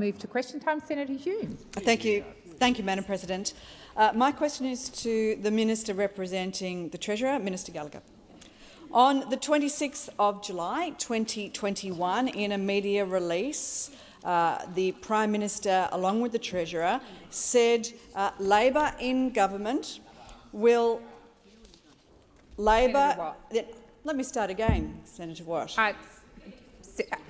move to question time. Senator Hume. Thank you, Madam President. My question is to the Minister representing the Treasurer, Minister Gallagher. On the 26th of July 2021, in a media release, the Prime Minister, along with the Treasurer, said Labor in government will Labor. Let me start again, Senator Watt.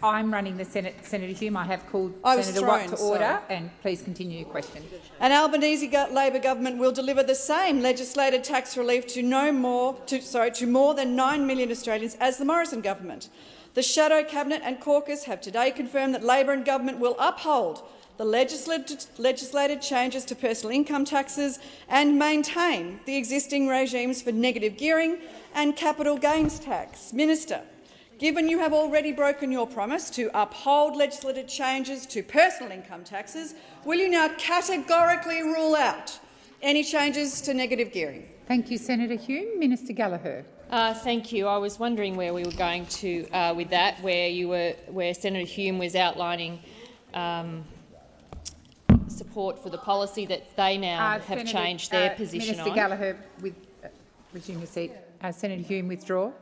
I'm running the Senate. Senator Hume, I have called Senator Watt to order, and please continue your question. An Albanese Labor government will deliver the same legislated tax relief to more than 9 million Australians as the Morrison government. The Shadow Cabinet and Caucus have today confirmed that Labor and government will uphold the legislated changes to personal income taxes and maintain the existing regimes for negative gearing and capital gains tax. Minister, given you have already broken your promise to uphold legislated changes to personal income taxes, will you now categorically rule out any changes to negative gearing? Thank you, Senator Hume. Minister Gallagher. Thank you. I was wondering where we were going to with that, where Senator Hume was outlining support for the policy that they now have changed their position Minister on. Gallagher, resume your seat. Senator Hume, withdraw.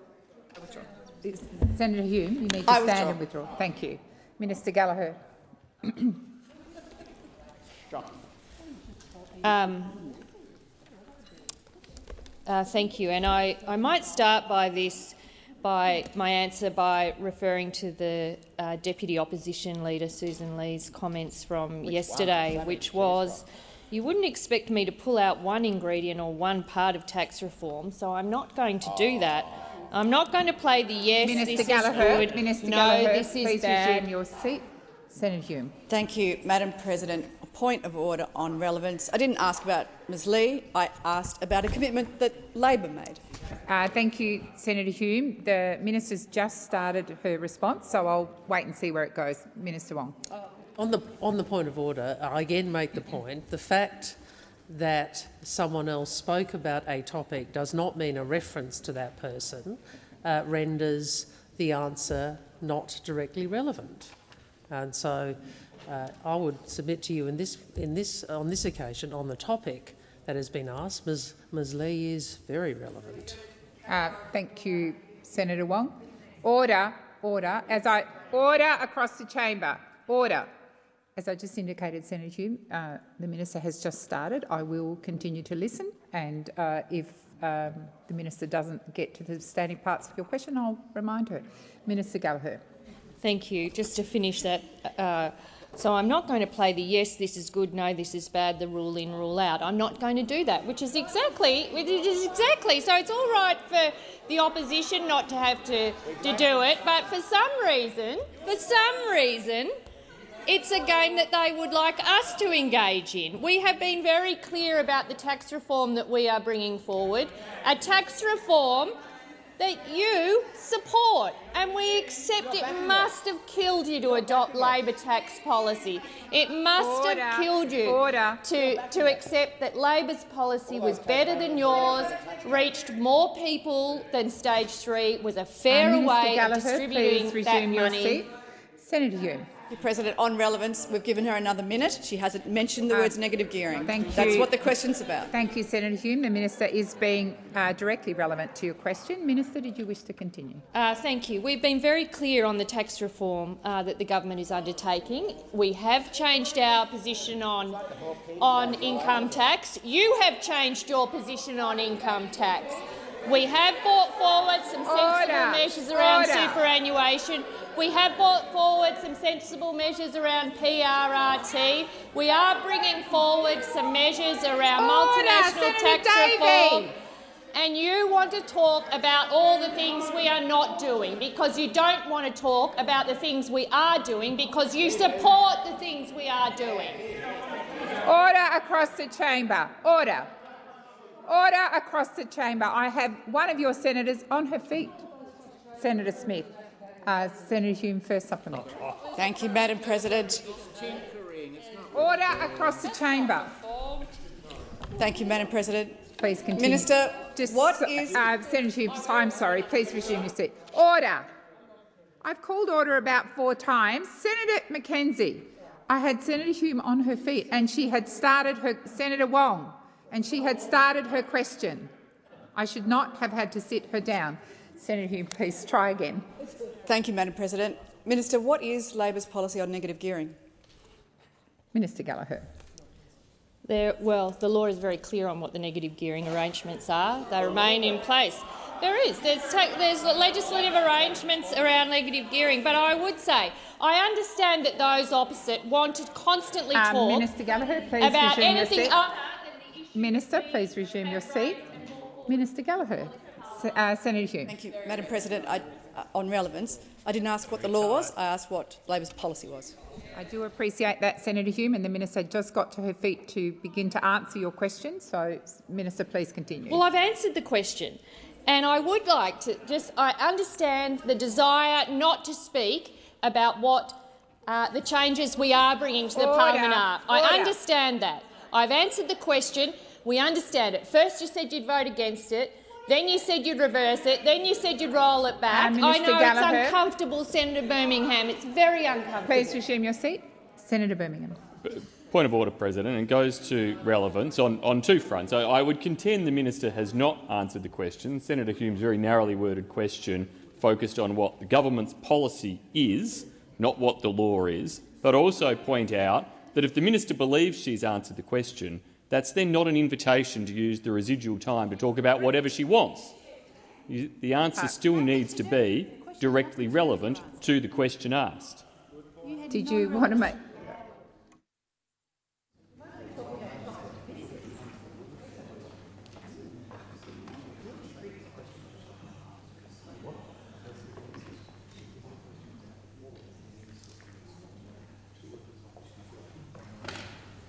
Senator Hume, you need to stand and withdraw. Thank you. Minister Gallagher. Thank you. And I might start by my answer by referring to the Deputy Opposition Leader Susan Lee's comments from yesterday, which was, you wouldn't expect me to pull out one ingredient or one part of tax reform, so I'm not going to do that. I'm not going to play the yes, Minister this Gallagher, is good, Minister no, Gallagher, this is please bad. resume your seat. Senator Hume. Thank you, Madam President. A point of order on relevance. I didn't ask about Ms Lee. I asked about a commitment that Labor made. Thank you, Senator Hume. The minister's just started her response, so I'll wait and see where it goes. Minister Wong. On the point of order, I again make the point, the fact that someone else spoke about a topic does not mean a reference to that person renders the answer not directly relevant. And so I would submit to you on this occasion, on the topic that has been asked, Ms Lee is very relevant. Thank you, Senator Wong. Order, order. Order across the chamber. Order. As I just indicated, Senator Hume, the minister has just started. I will continue to listen, and if the minister doesn't get to the standing parts of your question, I'll remind her. Minister Gallagher. Thank you. Just to finish that, so I'm not going to play the yes, this is good, no, this is bad, the rule in, rule out. I'm not going to do that, which is exactly. So it's all right for the opposition not to have to do it, but for some reason, it's a game that they would like us to engage in. We have been very clear about the tax reform that we are bringing forward, a tax reform that you support, and we accept it must have killed you to adopt Labor tax policy. It must have killed you to accept that Labor's policy was better than yours, reached more people than stage 3, was a fairer way of distributing that money. Senator Hume. President, on relevance, we've given her another minute. She hasn't mentioned the words negative gearing. Thank you. That's what the question's about. Thank you, Senator Hume. The minister is being directly relevant to your question. Minister, did you wish to continue? Thank you. We've been very clear on the tax reform that the government is undertaking. We have changed our position on income tax. You have changed your position on income tax. We have brought forward some sensible measures around superannuation. We have brought forward some sensible measures around PRRT. We are bringing forward some measures around multinational tax reform. And you want to talk about all the things we are not doing because you don't want to talk about the things we are doing because you support the things we are doing. Order across the chamber. Order. Order across the chamber. I have one of your senators on her feet. Senator Smith. Senator Hume, first supplement. Thank you, Madam President. Order across the chamber. Thank you, Madam President. Please continue. Minister, Senator Hume, I'm sorry. Please resume your seat. Order. I've called order about 4 times. Senator McKenzie, I had Senator Hume on her feet and she had started her— Senator Wong, and she had started her question. I should not have had to sit her down. Senator Hume, please try again. Thank you, Madam President. Minister, what is Labor's policy on negative gearing? Minister Gallagher. Well, the law is very clear on what the negative gearing arrangements are. They remain in place. There's legislative arrangements around negative gearing, but I would say I understand that those opposite want to constantly talk Minister Gallagher, please about resume anything your seat. other than the issue. Minister, please resume your seat. Minister Gallagher. Senator Hume. Thank you, Madam President. On relevance, I didn't ask what the law was. I asked what Labor's policy was. I do appreciate that, Senator Hume, and the minister just got to her feet to begin to answer your question. So, Minister, please continue. Well, I've answered the question, and I would like to I understand the desire not to speak about what the changes we are bringing to the Parliament are. I understand that. I've answered the question. We understand it. First you said you'd vote against it, then you said you'd reverse it, then you said you'd roll it back. I know Gallagher. It's uncomfortable, Senator Birmingham. It's very uncomfortable. Please resume your seat. Senator Birmingham. Point of order, President, and goes to relevance on two fronts. I would contend the minister has not answered the question. Senator Hume's very narrowly worded question focused on what the government's policy is, not what the law is, but also point out that if the minister believes she's answered the question, that's then not an invitation to use the residual time to talk about whatever she wants. The answer still needs to be directly relevant to the question asked. Did you want to make—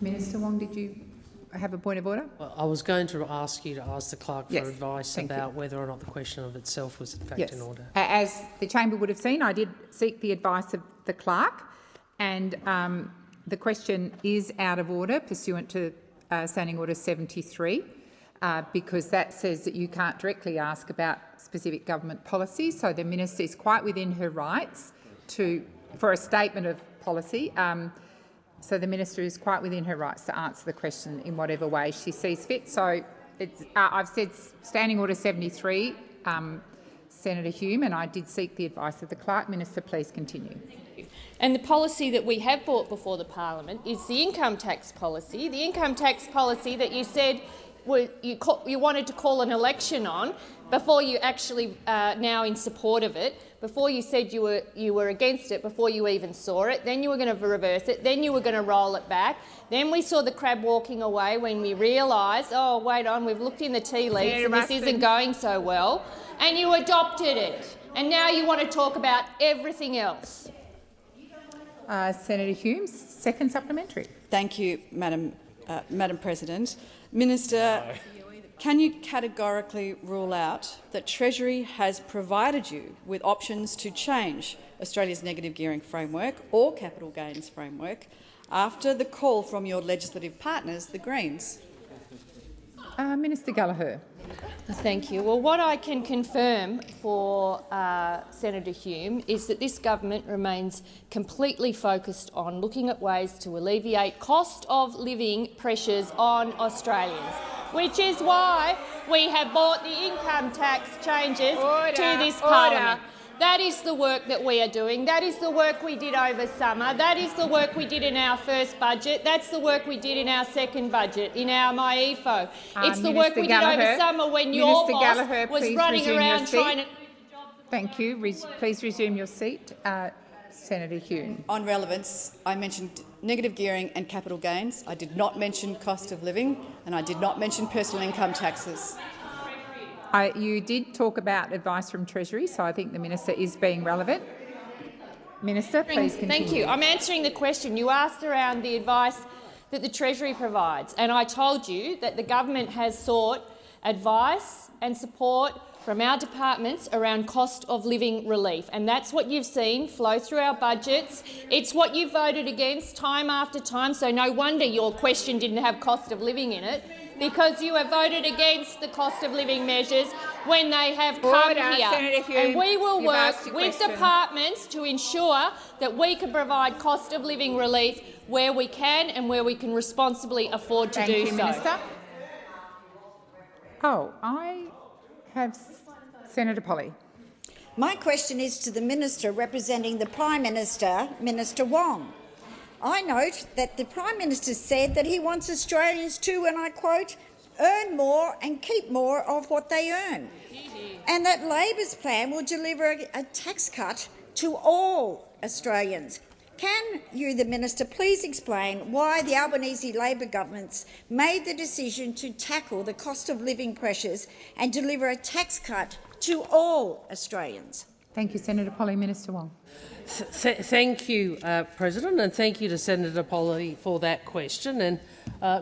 Minister Wong, did you have a point of order? Well, I was going to ask you to ask the clerk for Yes, advice thank about whether or not the question of itself was in fact Yes. in order. As the chamber would have seen, I did seek the advice of the clerk, and the question is out of order pursuant to Standing Order 73, because that says that you can't directly ask about specific government policy. So the minister is quite within her rights for a statement of policy. So the minister is quite within her rights to answer the question in whatever way she sees fit. So I've said Standing Order 73, Senator Hume, and I did seek the advice of the clerk. Minister, please continue. And the policy that we have brought before the parliament is the income tax policy. The income tax policy that you said you wanted to call an election on before you actually now in support of it. Before you said you were against it, before you even saw it, then you were going to reverse it, then you were going to roll it back. Then we saw the crab walking away when we realised, oh, wait on, we've looked in the tea leaves and this isn't going so well, and you adopted it. And now you want to talk about everything else. Senator Hume, second supplementary. Thank you, Madam President. Minister, can you categorically rule out that Treasury has provided you with options to change Australia's negative gearing framework or capital gains framework after the call from your legislative partners, the Greens? Minister Gallagher. Thank you. Well, what I can confirm for Senator Hume is that this government remains completely focused on looking at ways to alleviate cost of living pressures on Australians, which is why we have brought the income tax changes to this parliament. That is the work that we are doing. That is the work we did over summer. That is the work we did in our first budget. That's the work we did in our second budget, in our MyEFO. It's the work we did over summer when your boss was running around trying to... Thank you. Please resume your seat. Senator Hume. On relevance, I mentioned negative gearing and capital gains. I did not mention cost of living, and I did not mention personal income taxes. You did talk about advice from Treasury, so I think the minister is being relevant. Minister, please continue. Thank you. I'm answering the question. You asked around the advice that the Treasury provides, and I told you that the government has sought advice and support from our departments around cost of living relief, and that's what you've seen flow through our budgets. It's what you voted against time after time, so no wonder your question didn't have cost of living in it, because you have voted against the cost of living measures when they have come here. Senator Hume, and we will work with question. departments to ensure that we can provide cost of living relief where we can and where we can responsibly afford to Thank do you, so. Minister. Oh, I have Senator Polley. My question is to the Minister representing the Prime Minister, Minister Wong. I note that the Prime Minister said that he wants Australians to, and I quote, earn more and keep more of what they earn, and that Labor's plan will deliver a tax cut to all Australians. Can you, the Minister, please explain why the Albanese Labor governments made the decision to tackle the cost of living pressures and deliver a tax cut to all Australians? Thank you, Senator Polley. Minister Wong. Thank you, President, and thank you to Senator Polley for that question. And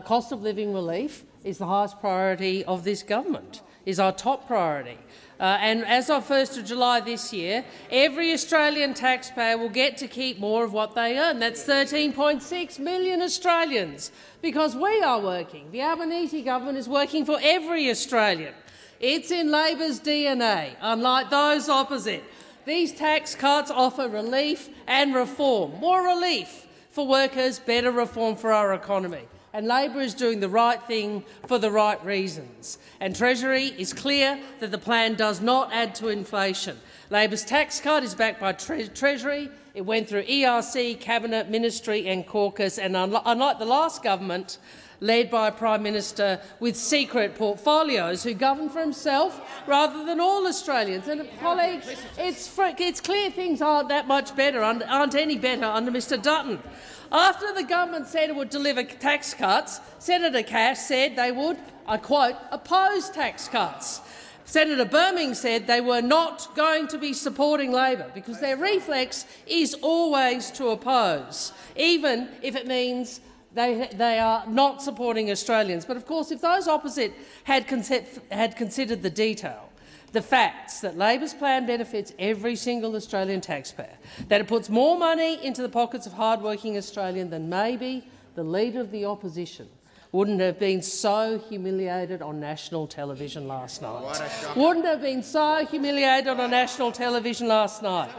cost of living relief is the highest priority of this government, is our top priority. And as of 1st of July this year, every Australian taxpayer will get to keep more of what they earn. That's 13.6 million Australians, because we are working. The Albanese government is working for every Australian. It's in Labor's DNA, unlike those opposite. These tax cuts offer relief and reform. More relief for workers, better reform for our economy. And Labor is doing the right thing for the right reasons. And Treasury is clear that the plan does not add to inflation. Labor's tax cut is backed by Treasury. It went through ERC, Cabinet, Ministry and caucus, and unlike the last government, led by a Prime Minister with secret portfolios who govern for himself rather than all Australians. And, colleagues, it's clear things aren't that much better, aren't any better under Mr Dutton. After the government said it would deliver tax cuts, Senator Cash said they would, I quote, oppose tax cuts. Senator Birmingham said they were not going to be supporting Labor because their reflex is always to oppose, even if it means they are not supporting Australians. But of course, if those opposite had considered the detail, the facts that Labor's plan benefits every single Australian taxpayer, that it puts more money into the pockets of hard-working Australians, then maybe the Leader of the Opposition wouldn't have been so humiliated on national television last night. Wouldn't have been so humiliated on national television last night.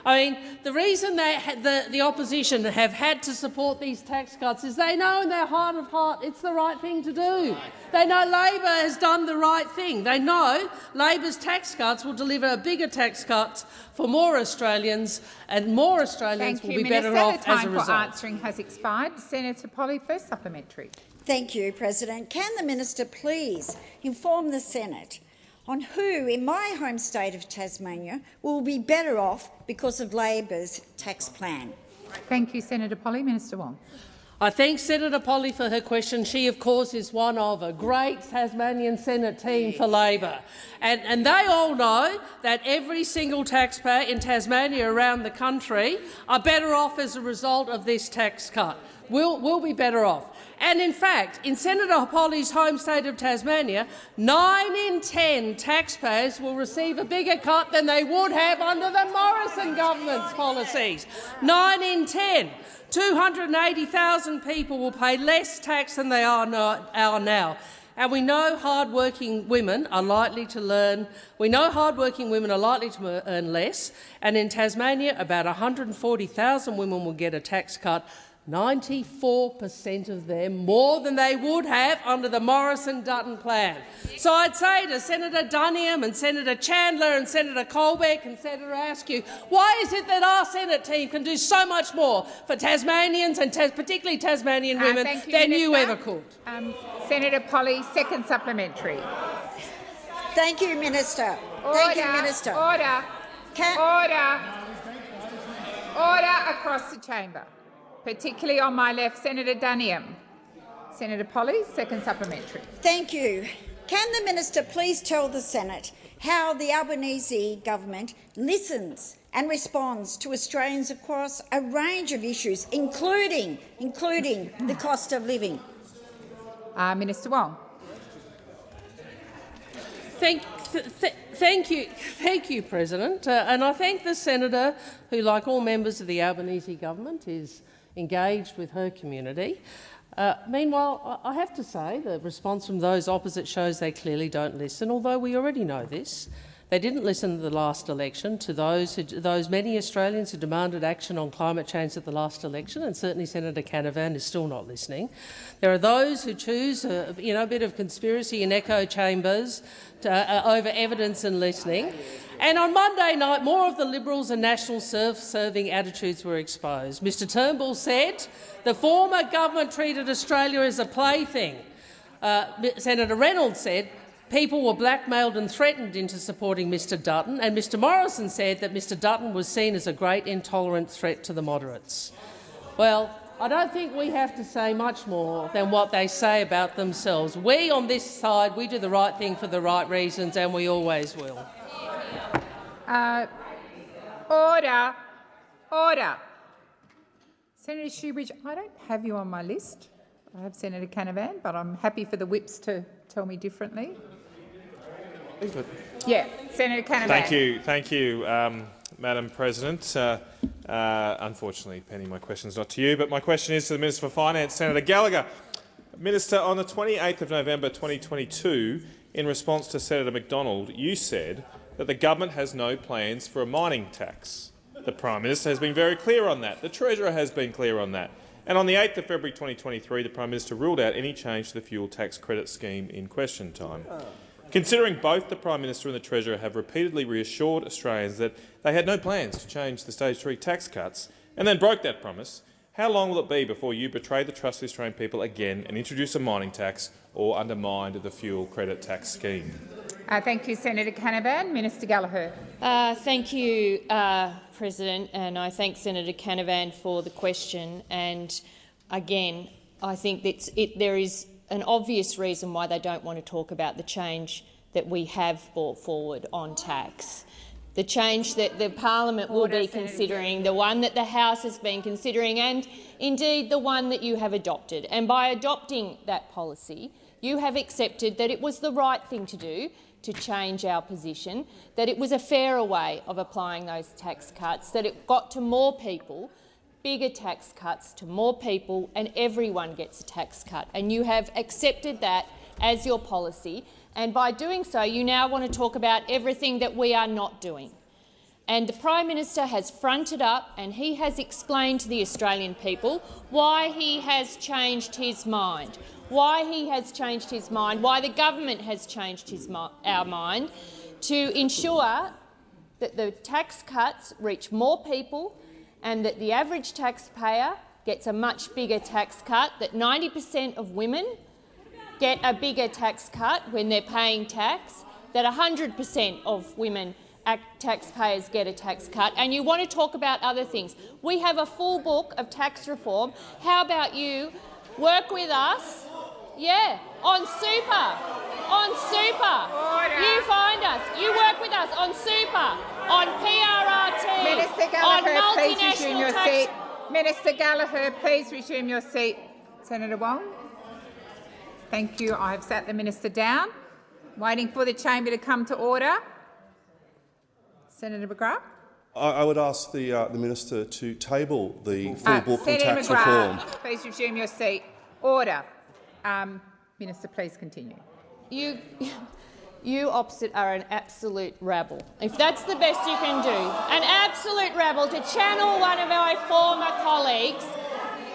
I mean, the reason the opposition have had to support these tax cuts is they know in their heart of heart it's the right thing to do. They know Labor has done the right thing. They know Labor's tax cuts will deliver a bigger tax cut for more Australians, and more Australians will be better off as a result. The time for answering has expired. Senator Polley, first supplementary. Thank you, President. Can the Minister please inform the Senate on who in my home state of Tasmania will be better off because of Labor's tax plan? Thank you, Senator Polley. Minister Wong. I thank Senator Polley for her question. She, of course, is one of a great Tasmanian Senate team for Labor. And they all know that every single taxpayer in Tasmania around the country are better off as a result of this tax cut. We'll be better off. And in fact, in Senator Polley's home state of Tasmania, 9 in 10 taxpayers will receive a bigger cut than they would have under the Morrison government's policies. 9 in 10. 280,000 people will pay less tax than they are now. And we know hard-working women are likely to earn less. And in Tasmania, about 140,000 women will get a tax cut. 94% of them more than they would have under the Morrison-Dutton plan. So I'd say to Senator Duniam and Senator Chandler and Senator Colbeck and Senator Askew, why is it that our Senate team can do so much more for Tasmanians and particularly Tasmanian women than you ever could? Senator Polley, second supplementary. Thank you, Minister. Thank you, Minister. Order across the chamber. Particularly on my left, Senator Duniam. Senator Polley, second supplementary. Thank you. Can the Minister please tell the Senate how the Albanese government listens and responds to Australians across a range of issues, including the cost of living? Minister Wong. Thank you, President. And I thank the senator who, like all members of the Albanese government, is engaged with her community. Meanwhile, I have to say the response from those opposite shows they clearly don't listen, although we already know this. They didn't listen to the last election, to those many Australians who demanded action on climate change at the last election, and certainly Senator Canavan is still not listening. There are those who choose a bit of conspiracy and echo chambers over evidence and listening. And on Monday night, more of the Liberals and national self-serving attitudes were exposed. Mr Turnbull said the former government treated Australia as a plaything. Senator Reynolds said people were blackmailed and threatened into supporting Mr Dutton, and Mr Morrison said that Mr Dutton was seen as a great intolerant threat to the moderates. Well, I don't think we have to say much more than what they say about themselves. We on this side, we do the right thing for the right reasons, and we always will. Order. Order. Senator Shoebridge, I don't have you on my list. I have Senator Canavan, but I'm happy for the whips to tell me differently. Yeah, Senator Canavan. Thank you, Madam President. Unfortunately, Penny, my question is not to you, but my question is to the Minister for Finance, Senator Gallagher. Minister, on the 28th of November 2022, in response to Senator McDonald, you said that the government has no plans for a mining tax. The Prime Minister has been very clear on that. The Treasurer has been clear on that. And on the 8th of February 2023, the Prime Minister ruled out any change to the fuel tax credit scheme in question time. Considering both the Prime Minister and the Treasurer have repeatedly reassured Australians that they had no plans to change the Stage 3 tax cuts and then broke that promise, how long will it be before you betray the trust of the Australian people again and introduce a mining tax or undermine the fuel credit tax scheme? Thank you, Senator Canavan. Minister Gallagher. Thank you, President, and I thank Senator Canavan for the question. And again, I think there is an obvious reason why they don't want to talk about the change that we have brought forward on tax. The change that the Parliament will be considering, the one that the House has been considering, and indeed the one that you have adopted. And by adopting that policy, you have accepted that it was the right thing to do to change our position, that it was a fairer way of applying those tax cuts, that it got to more people, bigger tax cuts to more people, and everyone gets a tax cut. And you have accepted that as your policy. And by doing so, you now want to talk about everything that we are not doing. And the Prime Minister has fronted up and he has explained to the Australian people why he has changed his mind, why the government has changed our mind, to ensure that the tax cuts reach more people and that the average taxpayer gets a much bigger tax cut, that 90% of women get a bigger tax cut when they're paying tax, that 100% of women taxpayers get a tax cut, and you want to talk about other things. We have a full book of tax reform. How about you work with us? Yeah, on super. Order. You find us. You work with us on super, on PRRT, Minister Gallagher, please resume your seat. Minister Gallagher, please resume your seat. Senator Wong. Thank you. I have sat the minister down, waiting for the chamber to come to order. Senator McGrath. I would ask the minister to table the full book on Senator tax McGrath, reform. please resume your seat. Order. Minister, please continue. You opposite are an absolute rabble. If that's the best you can do, an absolute rabble, to channel one of our former colleagues.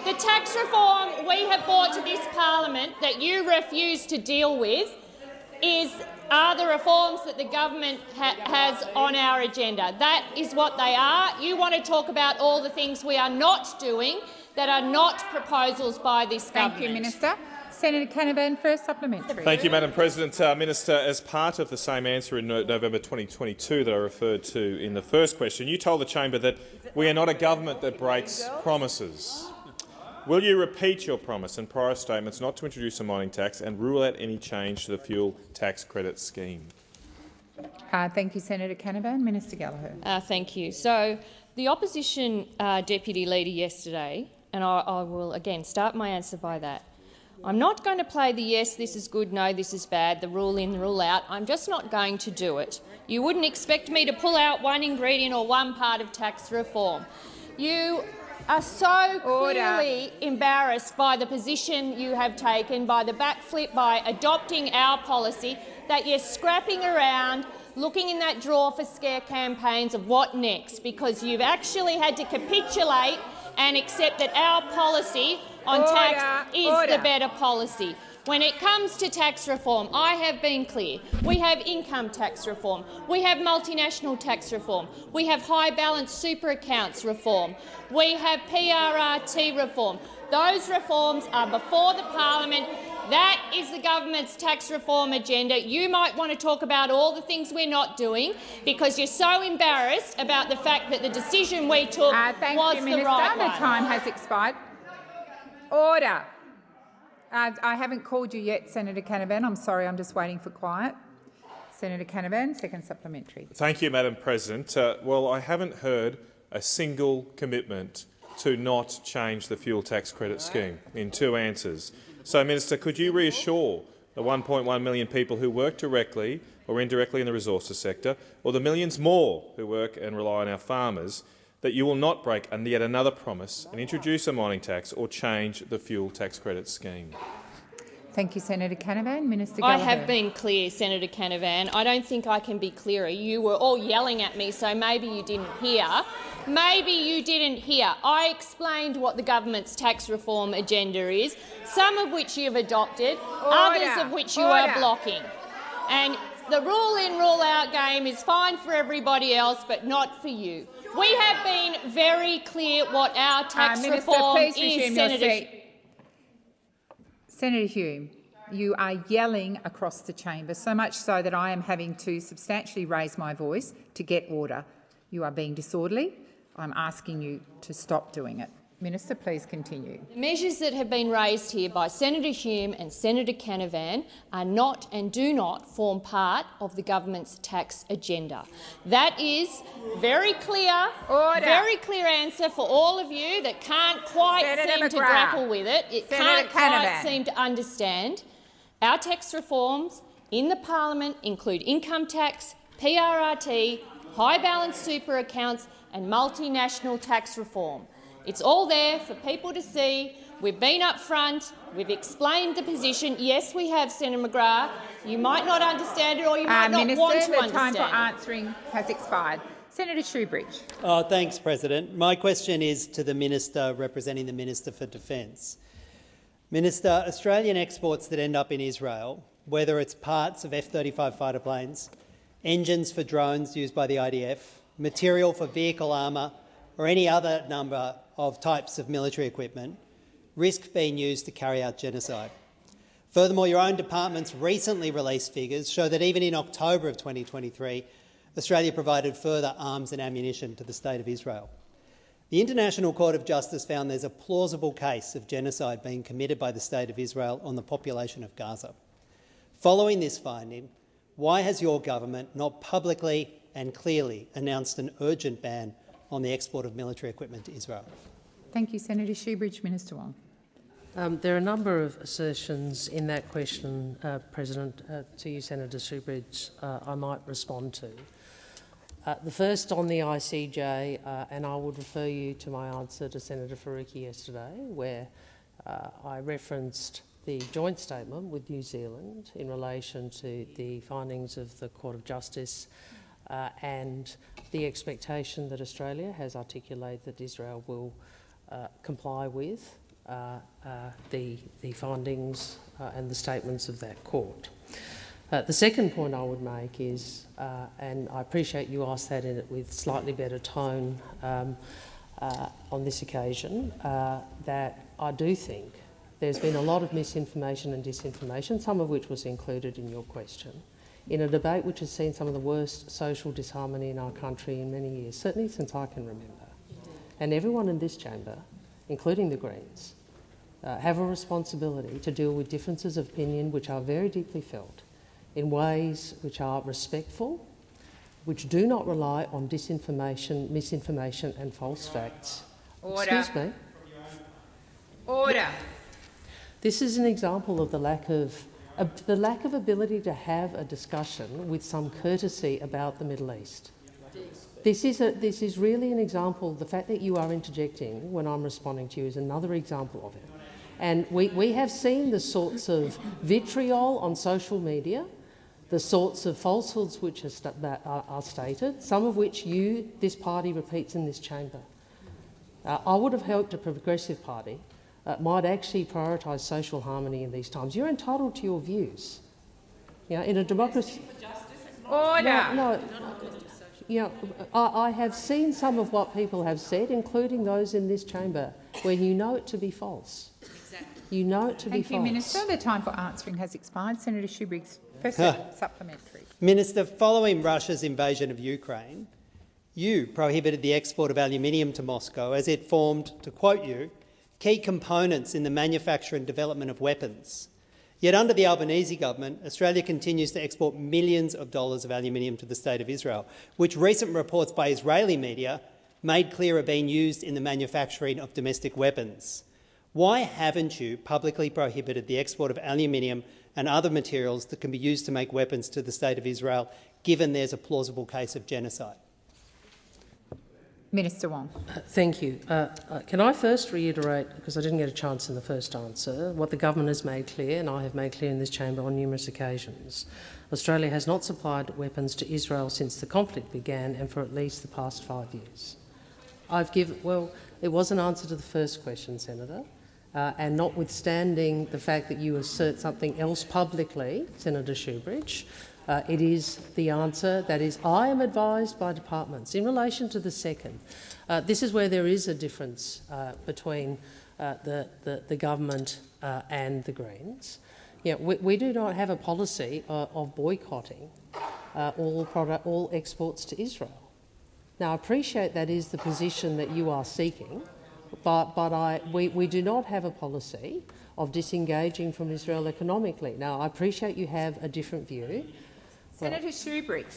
The tax reform we have brought to this parliament that you refuse to deal with are the reforms that the government has on our agenda. That is what they are. You want to talk about all the things we are not doing that are not proposals by this government. Thank you, Minister. Senator Canavan, first supplementary. Thank you, Madam President. Minister, as part of the same answer in November 2022 that I referred to in the first question, you told the chamber that we are not a government that breaks promises. Will you repeat your promise and prior statements not to introduce a mining tax and rule out any change to the fuel tax credit scheme? Thank you, Senator Canavan. Minister Gallagher. Thank you. So, the opposition deputy leader yesterday, and I will again start my answer by that, I'm not going to play the yes, this is good, no, this is bad, the rule in, rule out. I'm just not going to do it. You wouldn't expect me to pull out one ingredient or one part of tax reform. You are so clearly embarrassed by the position you have taken, by the backflip, by adopting our policy, that you're scrapping around, looking in that drawer for scare campaigns of what next, because you've actually had to capitulate and accept that our policy on tax is the better policy. When it comes to tax reform, I have been clear. We have income tax reform. We have multinational tax reform. We have high balance super accounts reform. We have PRRT reform. Those reforms are before the parliament. That is the government's tax reform agenda. You might want to talk about all the things we're not doing because you're so embarrassed about the fact that the decision we took was the right one. The time has expired. Order. I haven't called you yet, Senator Canavan. I'm sorry, I'm just waiting for quiet. Senator Canavan, second supplementary. Thank you, Madam President. Well, I haven't heard a single commitment to not change the fuel tax credit scheme in 2 answers. So, Minister, could you reassure the 1.1 million people who work directly or indirectly in the resources sector, or the millions more who work and rely on our farmers, that you will not break yet another promise and introduce a mining tax or change the fuel tax credit scheme? Thank you, Senator Canavan. Minister Gallagher. I have been clear, Senator Canavan. I don't think I can be clearer. You were all yelling at me, so maybe you didn't hear. Maybe you didn't hear. I explained what the government's tax reform agenda is, some of which you've adopted, others of which you are blocking. And the rule-in, rule-out game is fine for everybody else, but not for you. We have been very clear what our tax reform is, Senator. Senator Hume, you are yelling across the chamber, so much so that I am having to substantially raise my voice to get order. You are being disorderly. I'm asking you to stop doing it. Minister, please continue. The measures that have been raised here by Senator Hume and Senator Canavan are not and do not form part of the government's tax agenda. That is very clear answer for all of you that can't quite seem to grapple with it. It can't quite seem to understand. Our tax reforms in the parliament include income tax, PRRT, high balance super accounts and multinational tax reform. It's all there for people to see. We've been up front. We've explained the position. Yes, we have, Senator McGrath. You might not understand it or you might not want to understand it. The time for answering has expired. Senator Shoebridge. Thanks, President. My question is to the Minister representing the Minister for Defence. Minister, Australian exports that end up in Israel, whether it's parts of F-35 fighter planes, engines for drones used by the IDF, material for vehicle armour or any other number of types of military equipment, risk being used to carry out genocide. Furthermore, your own department's recently released figures show that even in October of 2023, Australia provided further arms and ammunition to the State of Israel. The International Court of Justice found there's a plausible case of genocide being committed by the State of Israel on the population of Gaza. Following this finding, why has your government not publicly and clearly announced an urgent ban on the export of military equipment to Israel? Thank you, Senator Shoebridge. Minister Wong. There are a number of assertions in that question, President, to you, Senator Shoebridge, I might respond to. The first on the ICJ, and I would refer you to my answer to Senator Faruqi yesterday, where I referenced the joint statement with New Zealand in relation to the findings of the Court of Justice and the expectation that Australia has articulated that Israel will comply with the findings and the statements of that court. The second point I would make is, and I appreciate you asked that with slightly better tone on this occasion, that I do think there's been a lot of misinformation and disinformation, some of which was included in your question, in a debate which has seen some of the worst social disharmony in our country in many years, certainly since I can remember. And everyone in this chamber, including the Greens, have a responsibility to deal with differences of opinion which are very deeply felt in ways which are respectful, which do not rely on disinformation, misinformation and false facts. Order. Excuse me. Order. This is an example of the lack of ability to have a discussion with some courtesy about the Middle East. This is really an example. The fact that you are interjecting when I'm responding to you is another example of it. And we have seen the sorts of vitriol on social media, the sorts of falsehoods which are stated, some of which this party, repeats in this chamber. I would have hoped a progressive party might actually prioritise social harmony in these times. You're entitled to your views. In a democracy. Order. I have seen some of what people have said, including those in this chamber, where you know it to be false. Exactly. You know it to be false. Thank you, Minister. The time for answering has expired. Senator Shoebriggs, first supplementary. Minister, following Russia's invasion of Ukraine, you prohibited the export of aluminium to Moscow as it formed, to quote you, key components in the manufacture and development of weapons. Yet under the Albanese government, Australia continues to export millions of dollars of aluminium to the State of Israel, which recent reports by Israeli media made clear are being used in the manufacturing of domestic weapons. Why haven't you publicly prohibited the export of aluminium and other materials that can be used to make weapons to the State of Israel, given there's a plausible case of genocide? Minister Wong. Thank you. Can I first reiterate, because I didn't get a chance in the first answer, what the government has made clear, and I have made clear in this chamber on numerous occasions. Australia has not supplied weapons to Israel since the conflict began and for at least the past 5 years. It was an answer to the first question, Senator, and notwithstanding the fact that you assert something else publicly, Senator Shoebridge, it is the answer. That is, I am advised by departments. In relation to the second, this is where there is a difference between the government and the Greens. We do not have a policy of boycotting all exports to Israel. Now, I appreciate that is the position that you are seeking, but we do not have a policy of disengaging from Israel economically. Now, I appreciate you have a different view. Senator Shoebridge.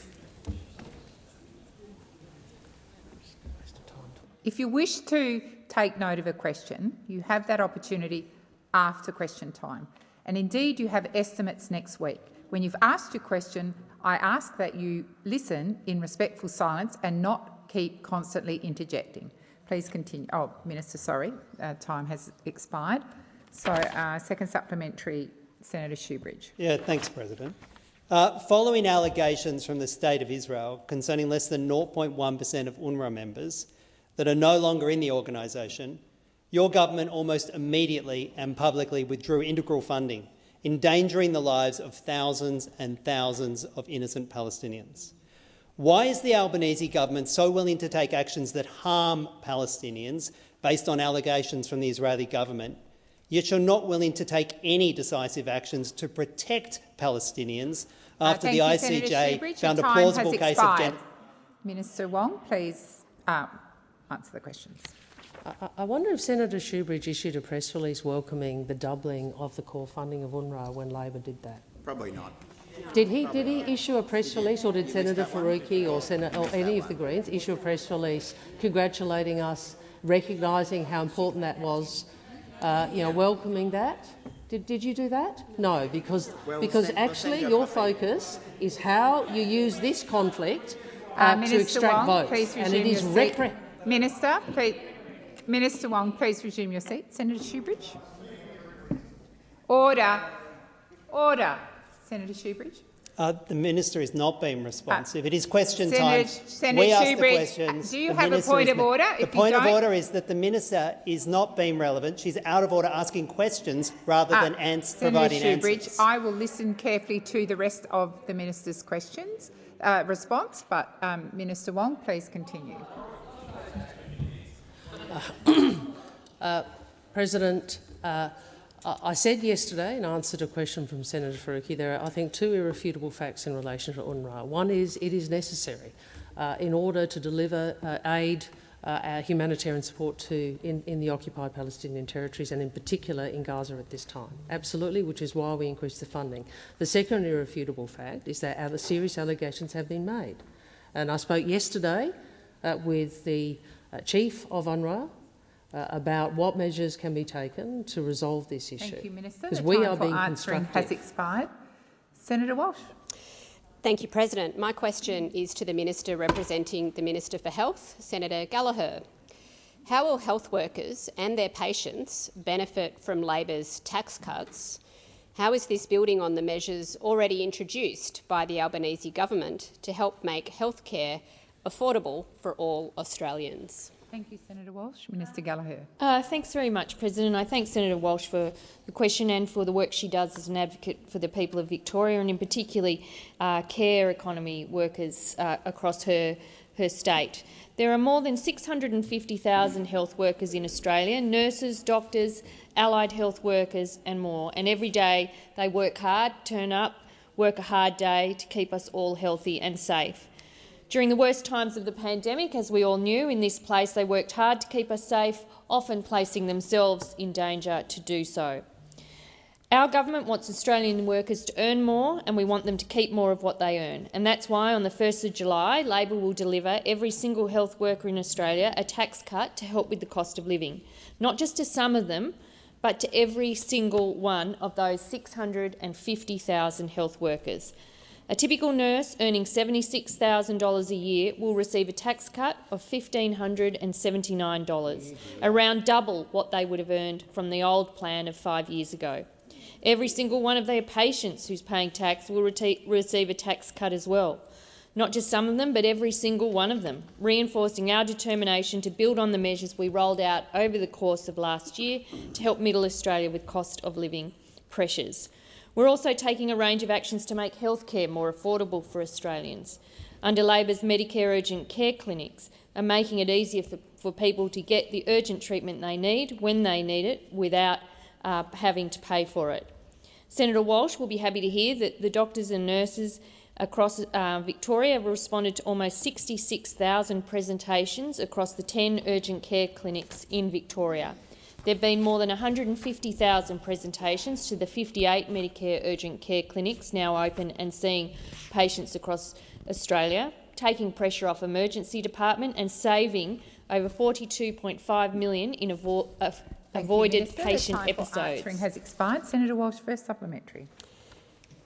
If you wish to take note of a question, you have that opportunity after question time. And indeed, you have estimates next week. When you've asked your question, I ask that you listen in respectful silence and not keep constantly interjecting. Please continue. Oh, Minister, sorry, time has expired. So, second supplementary, Senator Shoebridge. Yeah, thanks, President. Following allegations from the State of Israel concerning less than 0.1% of UNRWA members that are no longer in the organisation, your government almost immediately and publicly withdrew integral funding, endangering the lives of thousands and thousands of innocent Palestinians. Why is the Albanese government so willing to take actions that harm Palestinians based on allegations from the Israeli government, yet you're not willing to take any decisive actions to protect Palestinians after the ICJ found a plausible case of genocide? Minister Wong, please answer the questions. I wonder if Senator Shoebridge issued a press release welcoming the doubling of the core funding of UNRWA when Labor did that. Probably not. Did he issue a press release, or did Senator Faruqi or any of the Greens issue a press release congratulating us, recognising how important that was, welcoming that? Did you do that? No, because actually your focus is how you use this conflict to extract votes. Please resume your seat. Minister Wong, please resume your seat. Senator Shoebridge. Order. Order. Senator Shoebridge. The minister is not being responsive. It is question time. Senator we ask the Shoebridge, questions. do you have a point of order? The point of order is that the minister is not being relevant. She's out of order asking questions rather than providing Senator Shoebridge, answers. I will listen carefully to the rest of the minister's questions response, but Minister Wong, please continue. President, I said yesterday, in answer to a question from Senator Faruqi, there are, I think, two irrefutable facts in relation to UNRWA. One is it is necessary in order to deliver aid, humanitarian support in the occupied Palestinian territories and in particular in Gaza at this time. Absolutely, which is why we increased the funding. The second irrefutable fact is that serious allegations have been made. And I spoke yesterday with the chief of UNRWA, about what measures can be taken to resolve this issue. Thank you, Minister. Because The we time are for being answering constructive. has expired. Senator Walsh. Thank you, President. My question is to the Minister representing the Minister for Health, Senator Gallagher. How will health workers and their patients benefit from Labor's tax cuts? How is this building on the measures already introduced by the Albanese government to help make healthcare affordable for all Australians? Thank you, Senator Walsh. Minister Gallagher. Thanks very much, President. I thank Senator Walsh for the question and for the work she does as an advocate for the people of Victoria, and in particularly care economy workers across her state. There are more than 650,000 health workers in Australia, nurses, doctors, allied health workers and more, and every day they work hard, turn up, work a hard day to keep us all healthy and safe. During the worst times of the pandemic, as we all knew, in this place they worked hard to keep us safe, often placing themselves in danger to do so. Our government wants Australian workers to earn more, and we want them to keep more of what they earn. And that's why on the 1st of July, Labor will deliver every single health worker in Australia a tax cut to help with the cost of living. Not just to some of them, but to every single one of those 650,000 health workers. A typical nurse earning $76,000 a year will receive a tax cut of $1,579, around double what they would have earned from the old plan of 5 years ago. Every single one of their patients who's paying tax will receive a tax cut as well. Not just some of them, but every single one of them, reinforcing our determination to build on the measures we rolled out over the course of last year to help Middle Australia with cost of living pressures. We're also taking a range of actions to make healthcare more affordable for Australians. Under Labor's Medicare urgent care clinics are making it easier for people to get the urgent treatment they need when they need it without having to pay for it. Senator Walsh will be happy to hear that the doctors and nurses across Victoria have responded to almost 66,000 presentations across the 10 urgent care clinics in Victoria. There have been more than 150,000 presentations to the 58 Medicare urgent care clinics now open and seeing patients across Australia, taking pressure off emergency department and saving over $42.5 million in avoided patient episodes. Answering has expired. Senator Walsh, first supplementary.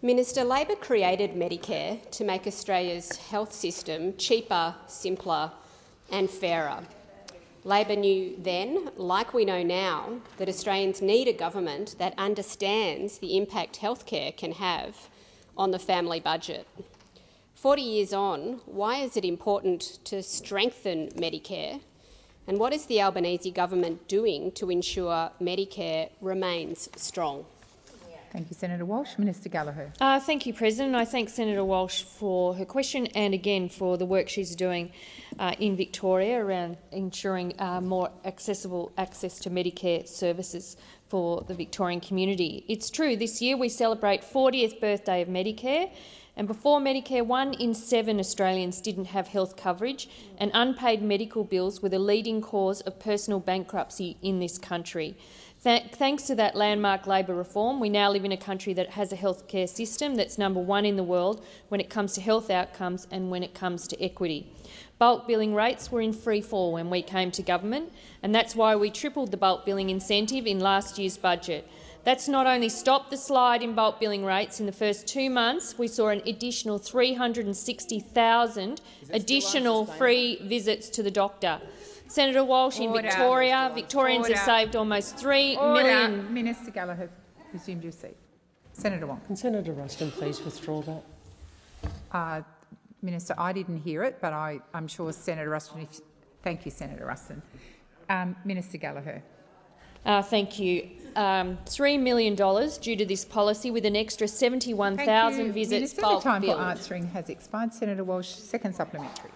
Minister, Labor created Medicare to make Australia's health system cheaper, simpler and fairer. Labor knew then, like we know now, that Australians need a government that understands the impact healthcare can have on the family budget. 40 years on, why is it important to strengthen Medicare? And what is the Albanese government doing to ensure Medicare remains strong? Thank you, Senator Walsh. Minister Gallagher. Thank you, President. I thank Senator Walsh for her question and again for the work she's doing in Victoria around ensuring more accessible access to Medicare services for the Victorian community. It's true, this year we celebrate 40th birthday of Medicare, and before Medicare, 1 in 7 Australians didn't have health coverage, and unpaid medical bills were the leading cause of personal bankruptcy in this country. Thanks to that landmark Labor reform, we now live in a country that has a healthcare system that's #1 in the world when it comes to health outcomes and when it comes to equity. Bulk billing rates were in free fall when we came to government, and that's why we tripled the bulk billing incentive in last year's budget. That's not only stopped the slide in bulk billing rates. In the first 2 months, we saw an additional 360,000 additional free visits to the doctor. Senator Walsh, in Victoria, Victorians have saved almost $3 million. Minister Gallagher, resumed your seat. Senator Wong. Can Senator Ruston please withdraw that? Minister, I didn't hear it, but I'm sure Senator Ruston. Thank you, Senator Ruston. Minister Gallagher. Thank you. $3 million due to this policy, with an extra 71,000 visits. Minister, bulk the time billed. for answering has expired. Senator Walsh, second supplementary.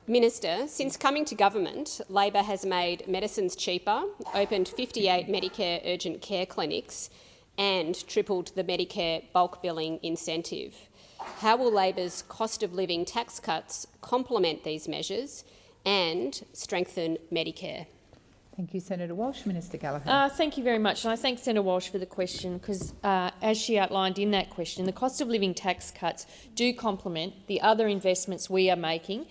Minister, since coming to government, Labor has made medicines cheaper, opened 58 Medicare urgent care clinics and tripled the Medicare bulk billing incentive. How will Labor's cost of living tax cuts complement these measures and strengthen Medicare? Thank you, Senator Walsh. Minister Gallagher. Thank you very much. And I thank Senator Walsh for the question because, as she outlined in that question, the cost of living tax cuts do complement the other investments we are making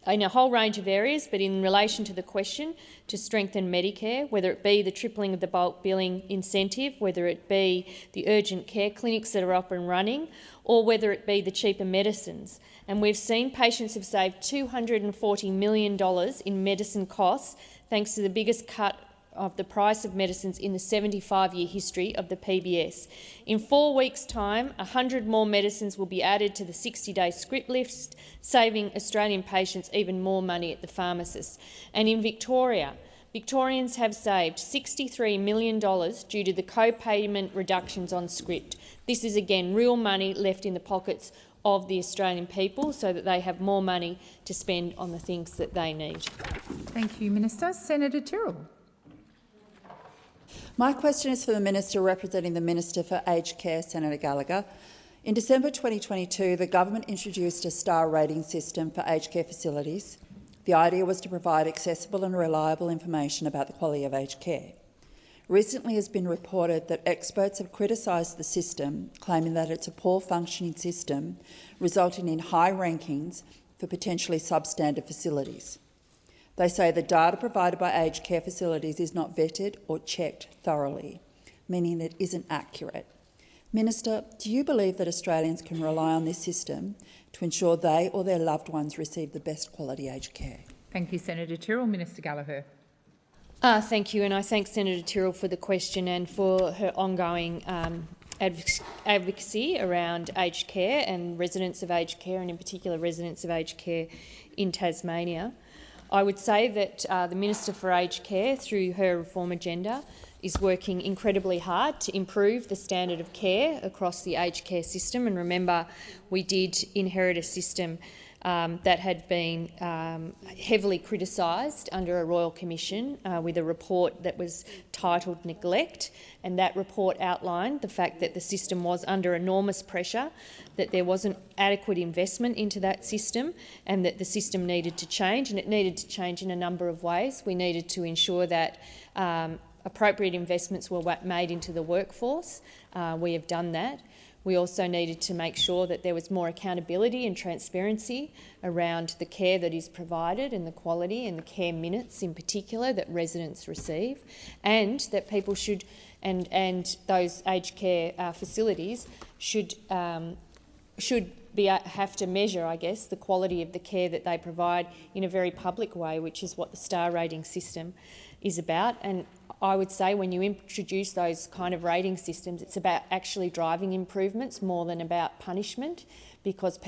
in a whole range of areas, but in relation to the question, to strengthen Medicare, whether it be the tripling of the bulk billing incentive, whether it be the urgent care clinics that are up and running, or whether it be the cheaper medicines. And we've seen patients have saved $240 million in medicine costs thanks to the biggest cut of the price of medicines in the 75-year history of the PBS. In 4 weeks' time, 100 more medicines will be added to the 60-day script list, saving Australian patients even more money at the pharmacists. And in Victoria, Victorians have saved $63 million due to the co-payment reductions on script. This is again real money left in the pockets of the Australian people so that they have more money to spend on the things that they need. Thank you, Minister. Senator Tyrrell. My question is for the Minister representing the Minister for Aged Care, Senator Gallagher. In December 2022, the government introduced a star rating system for aged care facilities. The idea was to provide accessible and reliable information about the quality of aged care. Recently, it has been reported that experts have criticised the system, claiming that it's a poor functioning system, resulting in high rankings for potentially substandard facilities. They say the data provided by aged care facilities is not vetted or checked thoroughly, meaning it isn't accurate. Minister, do you believe that Australians can rely on this system to ensure they or their loved ones receive the best quality aged care? Thank you, Senator Tyrrell. Minister Gallagher. Thank you, and I thank Senator Tyrrell for the question and for her ongoing advocacy around aged care and residents of aged care, and in particular residents of aged care in Tasmania. I would say that the Minister for Aged Care, through her reform agenda, is working incredibly hard to improve the standard of care across the aged care system. And remember, we did inherit a system that had been heavily criticised under a Royal Commission with a report that was titled Neglect, and that report outlined the fact that the system was under enormous pressure, that there wasn't adequate investment into that system, and that the system needed to change, and it needed to change in a number of ways. We needed to ensure that appropriate investments were made into the workforce. We have done that. We also needed to make sure that there was more accountability and transparency around the care that is provided and the quality and the care minutes in particular that residents receive, and that people should, and those aged care facilities should have to measure, I guess, the quality of the care that they provide in a very public way, which is what the star rating system is about. And I would say when you introduce those kind of rating systems, it's about actually driving improvements more than about punishment, because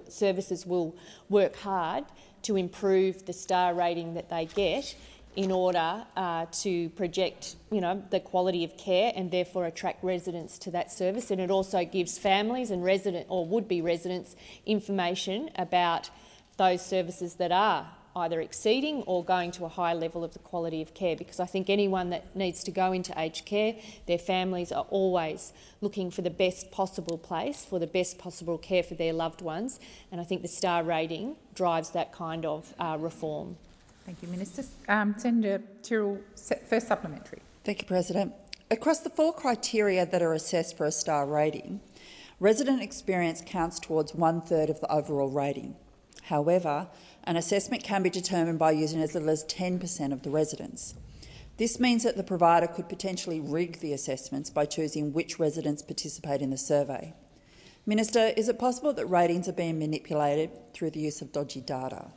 services will work hard to improve the star rating that they get in order to project, the quality of care and therefore attract residents to that service. And it also gives families and would-be residents information about those services that are either exceeding or going to a high level of the quality of care, because I think anyone that needs to go into aged care, their families are always looking for the best possible place for the best possible care for their loved ones, and I think the star rating drives that kind of reform. Thank you, Minister. Senator Tyrrell, first supplementary. Thank you, President. Across the 4 criteria that are assessed for a star rating, resident experience counts towards 1/3 of the overall rating. However, an assessment can be determined by using as little as 10% of the residents. This means that the provider could potentially rig the assessments by choosing which residents participate in the survey. Minister, is it possible that ratings are being manipulated through the use of dodgy data?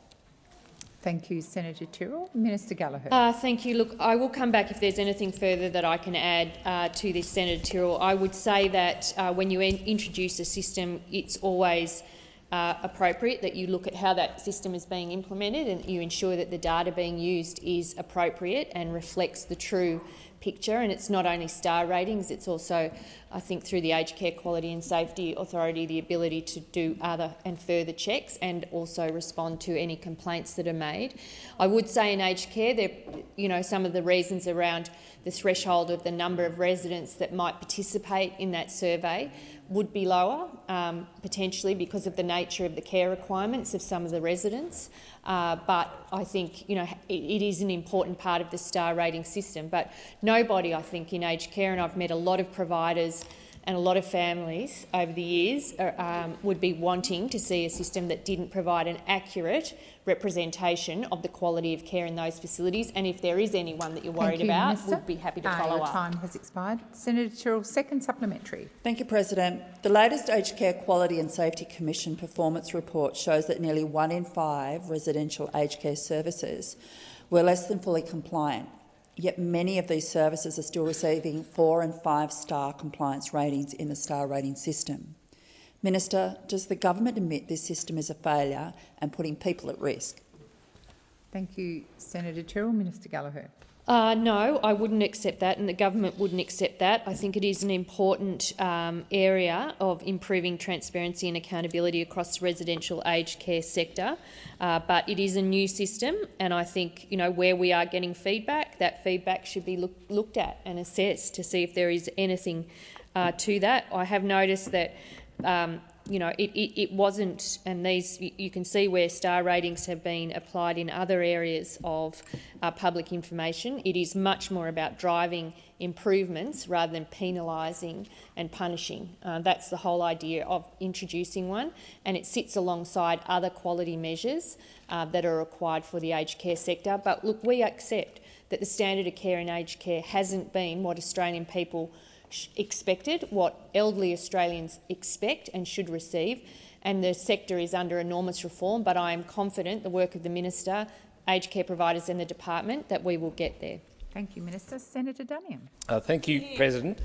Thank you, Senator Tyrrell. Minister Gallagher. Thank you. Look, I will come back if there's anything further that I can add to this, Senator Tyrrell. I would say that when you introduce a system, it's always appropriate that you look at how that system is being implemented and you ensure that the data being used is appropriate and reflects the true picture. And it's not only star ratings, it's also, I think, through the Aged Care Quality and Safety Authority, the ability to do other and further checks and also respond to any complaints that are made. I would say in aged care, some of the reasons around the threshold of the number of residents that might participate in that survey would be lower, potentially because of the nature of the care requirements of some of the residents. But I think it is an important part of the star rating system. But nobody, I think, in aged care, and I've met a lot of providers and a lot of families over the years would be wanting to see a system that didn't provide an accurate representation of the quality of care in those facilities. And if there is anyone that you're worried about, we'll be happy to follow your up. time has expired. Senator Tyrrell, second supplementary. Thank you, President. The latest Aged Care Quality and Safety Commission performance report shows that nearly 1 in 5 residential aged care services were less than fully compliant, yet many of these services are still receiving 4- and 5-star compliance ratings in the star rating system. Minister, does the government admit this system is a failure and putting people at risk? Thank you, Senator Tyrrell. Minister Gallagher. No, I wouldn't accept that, and the government wouldn't accept that. I think it is an important area of improving transparency and accountability across the residential aged care sector, but it is a new system, and I think where we are getting feedback, that feedback should be looked at and assessed to see if there is anything to that. I have noticed that it wasn't, and these you can see where star ratings have been applied in other areas of public information. It is much more about driving improvements rather than penalising and punishing. That's the whole idea of introducing one, and it sits alongside other quality measures that are required for the aged care sector. But look, we accept that the standard of care in aged care hasn't been what Australian people expected, what elderly Australians expect and should receive, and the sector is under enormous reform, but I am confident the work of the Minister, aged care providers and the department that we will get there. Thank you, Minister. Senator Duniam. Thank you, President.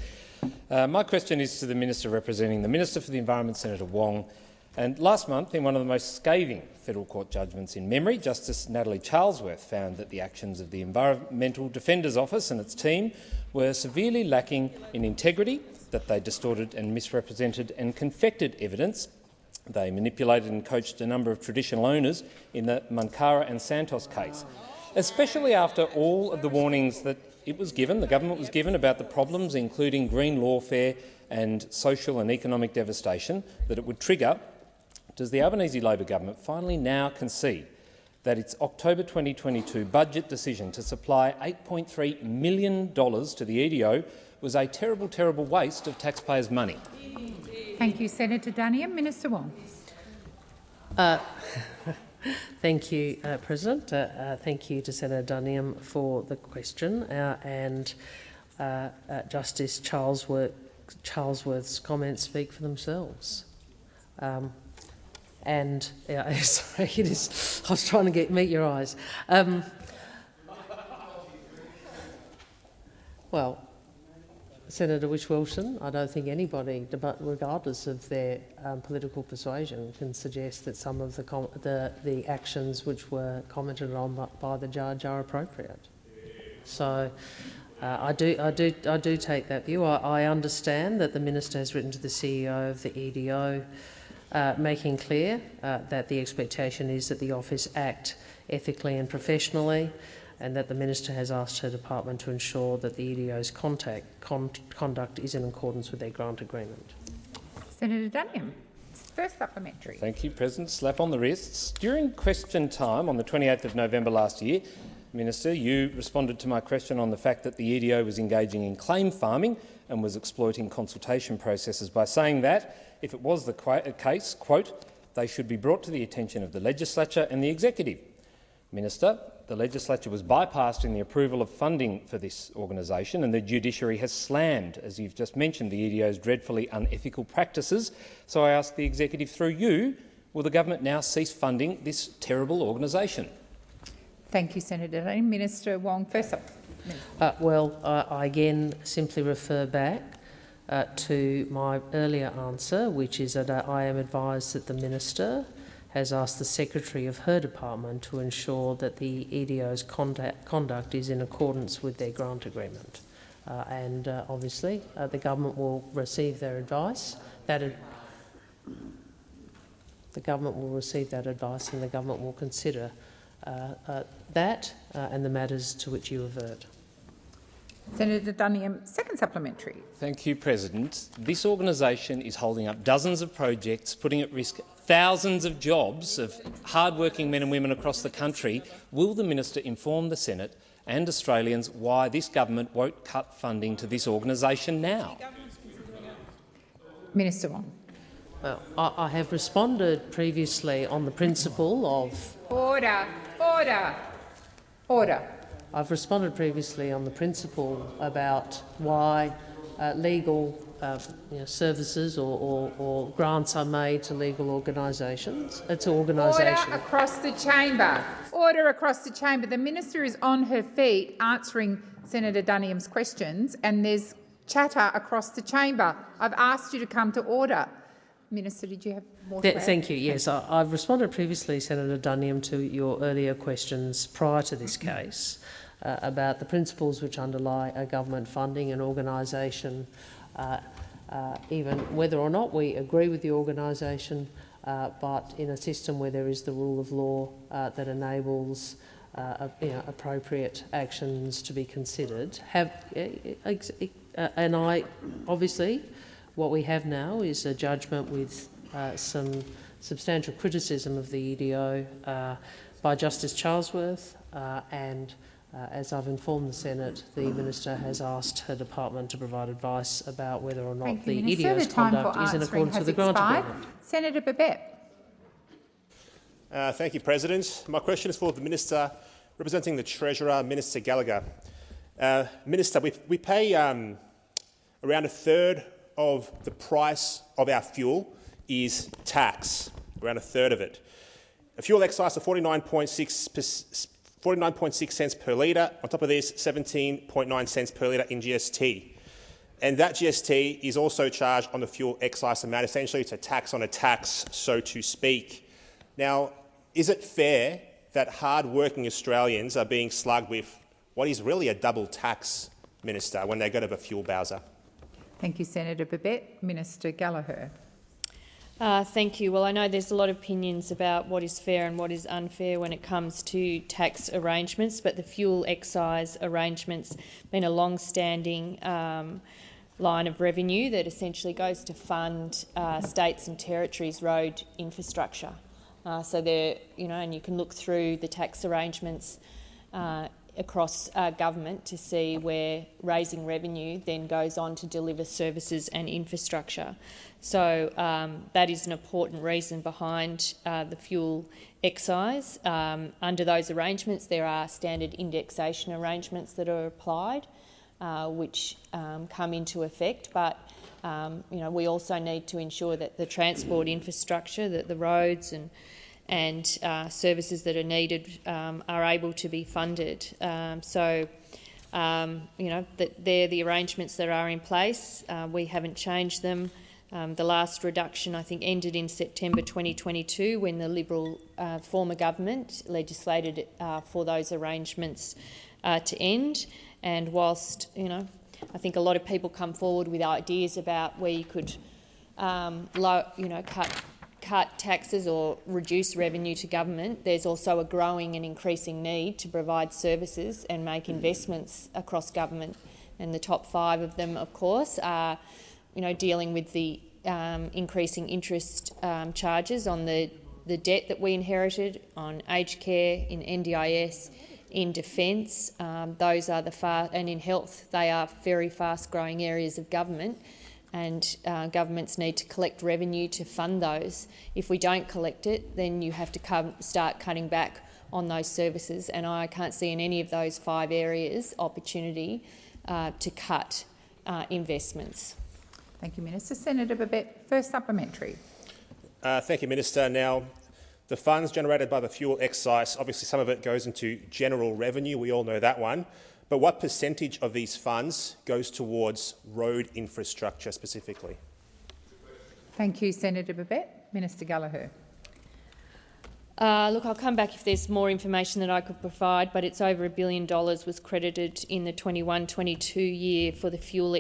My question is to the Minister representing the Minister for the Environment, Senator Wong. And last month, in one of the most scathing federal court judgments in memory, Justice Natalie Charlesworth found that the actions of the Environmental Defender's Office and its team were severely lacking in integrity, that they distorted and misrepresented and confected evidence. They manipulated and coached a number of traditional owners in the Munkara and Santos case, especially after all of the warnings that the government was given about the problems, including green lawfare and social and economic devastation that it would trigger. Does the Albanese Labor government finally now concede that its October 2022 budget decision to supply $8.3 million to the EDO was a terrible, terrible waste of taxpayers' money? Thank you, Senator Duniam. Minister Wong. Thank you, President. Thank you to Senator Duniam for the question, and Justice Charlesworth's comments speak for themselves. Sorry, it is. I was trying to meet your eyes. Well, Senator Whish-Wilson, I don't think anybody, regardless of their political persuasion, can suggest that some of the actions which were commented on by the judge are appropriate. So I do take that view. I understand that the Minister has written to the CEO of the EDO, making clear that the expectation is that the office act ethically and professionally, and that the Minister has asked her department to ensure that the EDO's conduct is in accordance with their grant agreement. Senator Duniam, first supplementary. Thank you, President. Slap on the wrists. During question time on the 28th of November last year, Minister, you responded to my question on the fact that the EDO was engaging in claim farming and was exploiting consultation processes by saying that, if it was the case, quote, they should be brought to the attention of the legislature and the executive. Minister, the legislature was bypassed in the approval of funding for this organisation, and the judiciary has slammed, as you've just mentioned, the EDO's dreadfully unethical practices. So I ask the executive through you, will the government now cease funding this terrible organisation? Thank you, Senator Duniam. Minister Wong, first up. I again simply refer back to my earlier answer, which is that I am advised that the Minister has asked the Secretary of her department to ensure that the EDO's conduct is in accordance with their grant agreement. Obviously, the government will receive their advice. The government will receive that advice, and the government will consider that and the matters to which you revert. Senator Duniam, second supplementary. Thank you, President. This organisation is holding up dozens of projects, putting at risk thousands of jobs of hard-working men and women across the country. Will the Minister inform the Senate and Australians why this government won't cut funding to this organisation now? Minister Wong. Well, I have responded previously on the principle of— Order. Order. Order. I've responded previously on the principle about why legal services or grants are made to legal organisations. Order across the chamber. Order across the chamber. The minister is on her feet answering Senator Dunniam's questions, and there's chatter across the chamber. I've asked you to come to order. Minister, did you have more to add? Thank you. Yes, I've responded previously, Senator Dunniam, to your earlier questions prior to this case about the principles which underlie government funding and organisation, even whether or not we agree with the organisation, but in a system where there is the rule of law that enables appropriate actions to be considered. And obviously, what we have now is a judgment with some substantial criticism of the EDO by Justice Charlesworth, and as I've informed the Senate, the Minister has asked her department to provide advice about whether or not the EDO's conduct is in accordance with the grant agreement. Senator Babet. Thank you, President. My question is for the Minister representing the Treasurer, Minister Gallagher. Minister, we pay around a third of the price of our fuel is tax, around a third of it. A fuel excise of 49.6 cents per litre. On top of this, 17.9 cents per litre in GST. And that GST is also charged on the fuel excise amount. Essentially, it's a tax on a tax, so to speak. Now, is it fair that hard-working Australians are being slugged with what is really a double tax, Minister, when they go to the fuel bowser? Thank you, Senator Babet. Minister Gallagher. Thank you. Well, I know there's a lot of opinions about what is fair and what is unfair when it comes to tax arrangements, but the fuel excise arrangements have been a long-standing line of revenue that essentially goes to fund states and territories' road infrastructure. So there, and you can look through the tax arrangements across government to see where raising revenue then goes on to deliver services and infrastructure. So that is an important reason behind the fuel excise. Under those arrangements, there are standard indexation arrangements that are applied, which come into effect. But we also need to ensure that the transport infrastructure, that the roads and services that are needed are able to be funded. That they're the arrangements that are in place. We haven't changed them. The last reduction, I think, ended in September 2022 when the Liberal former government legislated for those arrangements to end. And whilst, I think a lot of people come forward with ideas about where you could, cut taxes or reduce revenue to government, there's also a growing and increasing need to provide services and make investments across government. And the top 5 of them, of course, are dealing with the increasing interest charges on the debt that we inherited, on aged care, in NDIS, in defence. Those are and in health, they are very fast-growing areas of government. And governments need to collect revenue to fund those. If we don't collect it, then you have to start cutting back on those services, and I can't see in any of those 5 areas opportunity to cut investments. Thank you, Minister. Senator Babet, first supplementary. Thank you, Minister. Now, the funds generated by the fuel excise, obviously some of it goes into general revenue, we all know that one. But what percentage of these funds goes towards road infrastructure specifically? Thank you, Senator Babet. Minister Gallagher. Look, I'll come back if there's more information that I could provide, but it's over $1 billion was credited in the 21-22 year for the fuel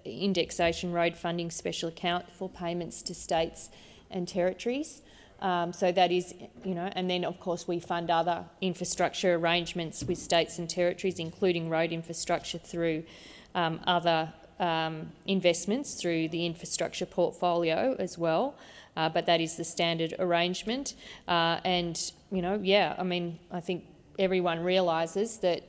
indexation road funding special account for payments to states and territories. So that is, and then of course we fund other infrastructure arrangements with states and territories, including road infrastructure through other investments through the infrastructure portfolio as well. But that is the standard arrangement. I think everyone realises that,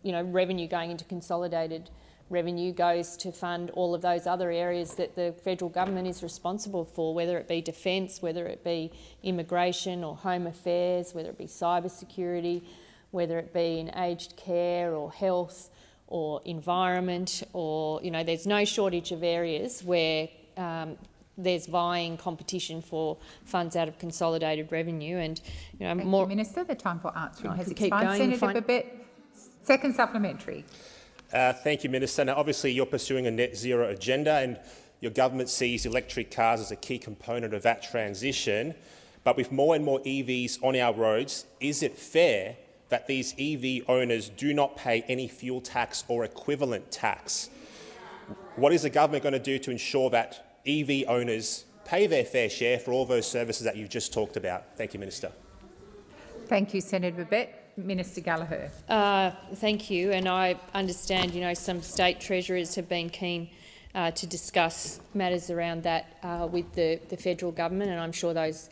revenue going into consolidated revenue goes to fund all of those other areas that the federal government is responsible for, whether it be defence, whether it be immigration or home affairs, whether it be cyber security, whether it be in aged care or health or environment, or, you know, there's no shortage of areas where there's vying competition for funds out of consolidated revenue. And, you know, Thank more. you, Minister. The time for answering has keep expired. going. Senator Babet, second supplementary. Thank you, Minister. Now, obviously, you're pursuing a net zero agenda, and your government sees electric cars as a key component of that transition. But with more and more EVs on our roads, is it fair that these EV owners do not pay any fuel tax or equivalent tax? What is the government going to do to ensure that EV owners pay their fair share for all those services that you've just talked about? Thank you, Minister. Thank you, Senator Babet. Minister Gallagher. Thank you. And I understand, you know, some state treasurers have been keen to discuss matters around that with the federal government, and I'm sure those,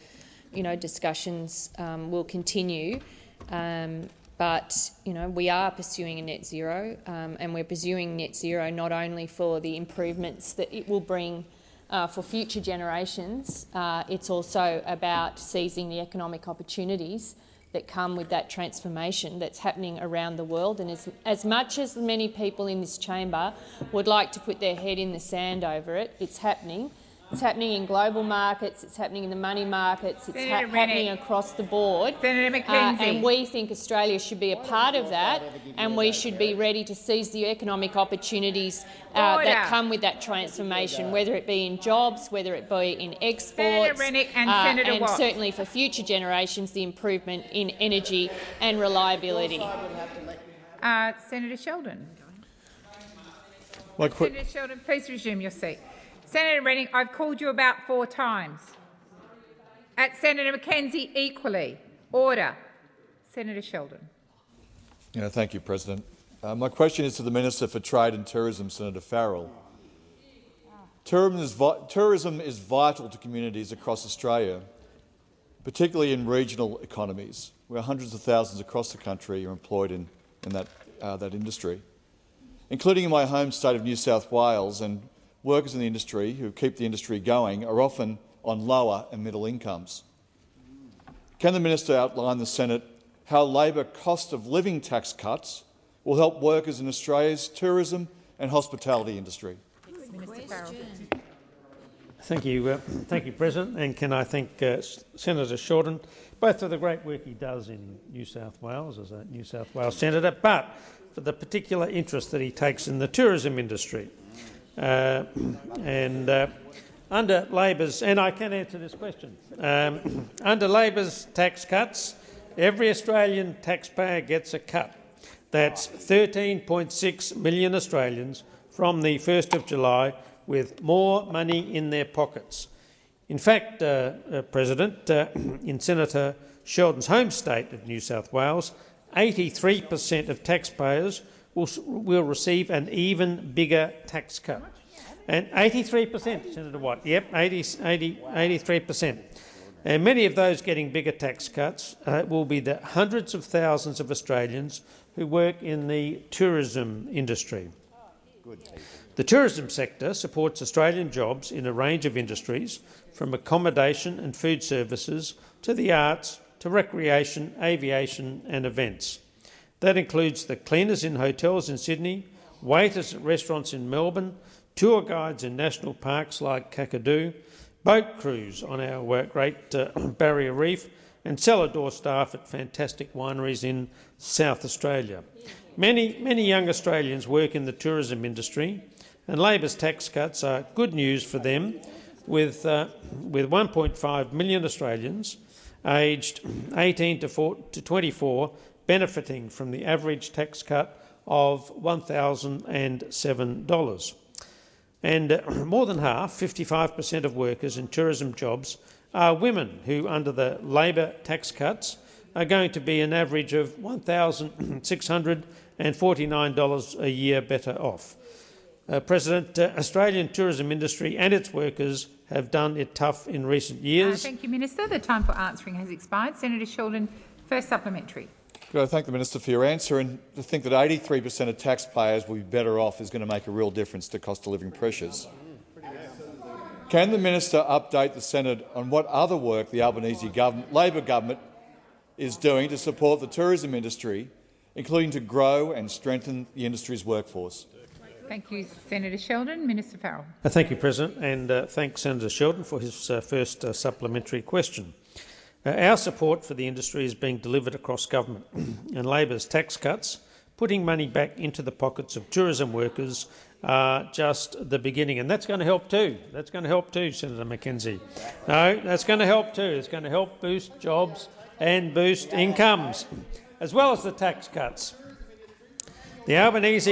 you know, discussions will continue. But, you know, we are pursuing a net zero, and we're pursuing net zero not only for the improvements that it will bring for future generations, it's also about seizing the economic opportunities that come with that transformation that's happening around the world. And as much as many people in this chamber would like to put their head in the sand over it, it's happening. It's happening in global markets, it's happening in the money markets, it's happening across the board. Senator McKenzie. And we think Australia should be a part of that, and we should be ready to seize the economic opportunities that come with that transformation, whether it be in jobs, whether it be in exports, and certainly for future generations, the improvement in energy and reliability. Senator Sheldon. My Senator Sheldon, please resume your seat. Senator Rennick, I've called you about 4 times. At Senator McKenzie, equally. Order. Senator Sheldon. Yeah, thank you, President. My question is to the Minister for Trade and Tourism, Senator Farrell. Tourism is vital to communities across Australia, particularly in regional economies, where hundreds of thousands across the country are employed in that industry, including in my home state of New South Wales. And workers in the industry who keep the industry going are often on lower and middle incomes. Can the Minister outline the Senate how Labor cost of living tax cuts will help workers in Australia's tourism and hospitality industry? Thank you, President. And can I thank Senator Sheldon both for the great work he does in New South Wales as a New South Wales senator, but for the particular interest that he takes in the tourism industry. Under Labor's, and I can answer this question, under Labor's tax cuts, every Australian taxpayer gets a cut. That's 13.6 million Australians from the 1st of July with more money in their pockets. In fact, President, in Senator Sheldon's home state of New South Wales, 83% of taxpayers will receive an even bigger tax cut. And 83%, Senator Watt, yep, 83%. And many of those getting bigger tax cuts will be the hundreds of thousands of Australians who work in the tourism industry. The tourism sector supports Australian jobs in a range of industries, from accommodation and food services to the arts to recreation, aviation and events. That includes the cleaners in hotels in Sydney, waiters at restaurants in Melbourne, tour guides in national parks like Kakadu, boat crews on our great Barrier Reef, and cellar door staff at fantastic wineries in South Australia. Many young Australians work in the tourism industry, and Labor's tax cuts are good news for them, with 1.5 million Australians aged 18 to 24 benefiting from the average tax cut of $1,007. And more than half, 55% of workers in tourism jobs are women who, under the Labor tax cuts, are going to be an average of $1,649 a year better off. President, Australian tourism industry and its workers have done it tough in recent years. Thank you, Minister. The time for answering has expired. Senator Sheldon, first supplementary. I thank the Minister for your answer, and to think that 83% of taxpayers will be better off is going to make a real difference to cost of living pressures. Can the Minister update the Senate on what other work the Albanese Labor government is doing to support the tourism industry, including to grow and strengthen the industry's workforce? Thank you, Senator Sheldon. Minister Farrell. Thank you, President, and thank Senator Sheldon for his first supplementary question. Our support for the industry is being delivered across government, and Labor's tax cuts, putting money back into the pockets of tourism workers, are just the beginning. And that's going to help too. That's going to help too, Senator McKenzie. No, that's going to help too. It's going to help boost jobs and boost incomes, as well as the tax cuts. The Albanese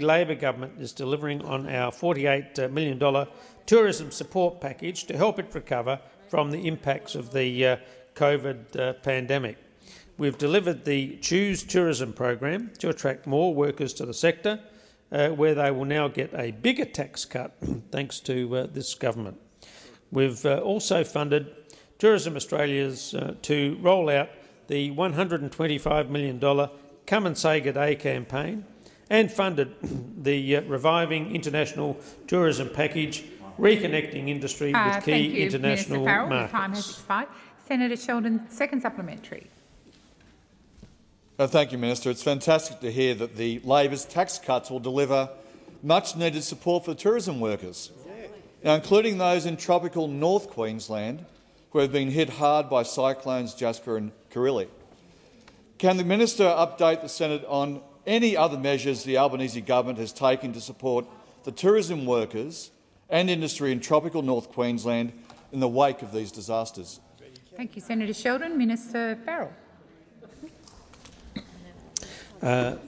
Labor government is delivering on our $48 million tourism support package to help it recover from the impacts of the COVID pandemic. We've delivered the Choose Tourism program to attract more workers to the sector, where they will now get a bigger tax cut thanks to this government. We've also funded Tourism Australia's to roll out the $125 million Come and Say Good Day campaign, and funded the Reviving International Tourism package, reconnecting industry with key international Minister Farrell. markets. The time has expired. Senator Sheldon, second supplementary. Thank you, Minister. It's fantastic to hear that the Labor's tax cuts will deliver much-needed support for tourism workers, now, including those in tropical North Queensland who have been hit hard by cyclones Jasper and Kirrily. Can the Minister update the Senate on any other measures the Albanese government has taken to support the tourism workers and industry in tropical North Queensland in the wake of these disasters? Thank you, Senator Sheldon. Minister Farrell.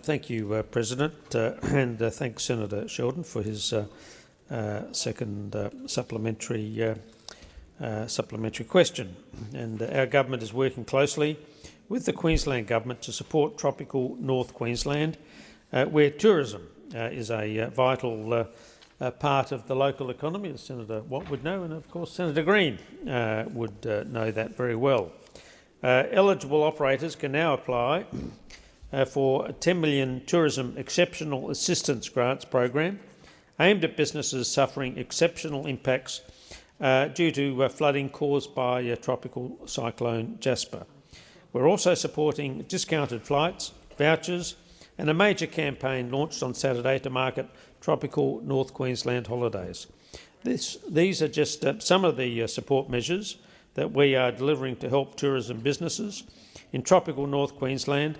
Thank you, President, and thanks Senator Sheldon for his second supplementary question. And our government is working closely with the Queensland Government to support tropical North Queensland, where tourism is a vital part of the local economy, as Senator Watt would know, and of course Senator Green would know that very well. Eligible operators can now apply for a $10 million Tourism Exceptional Assistance Grants program aimed at businesses suffering exceptional impacts due to flooding caused by Tropical Cyclone Jasper. We're also supporting discounted flights, vouchers and a major campaign launched on Saturday to market tropical North Queensland holidays. These are just some of the support measures that we are delivering to help tourism businesses in tropical North Queensland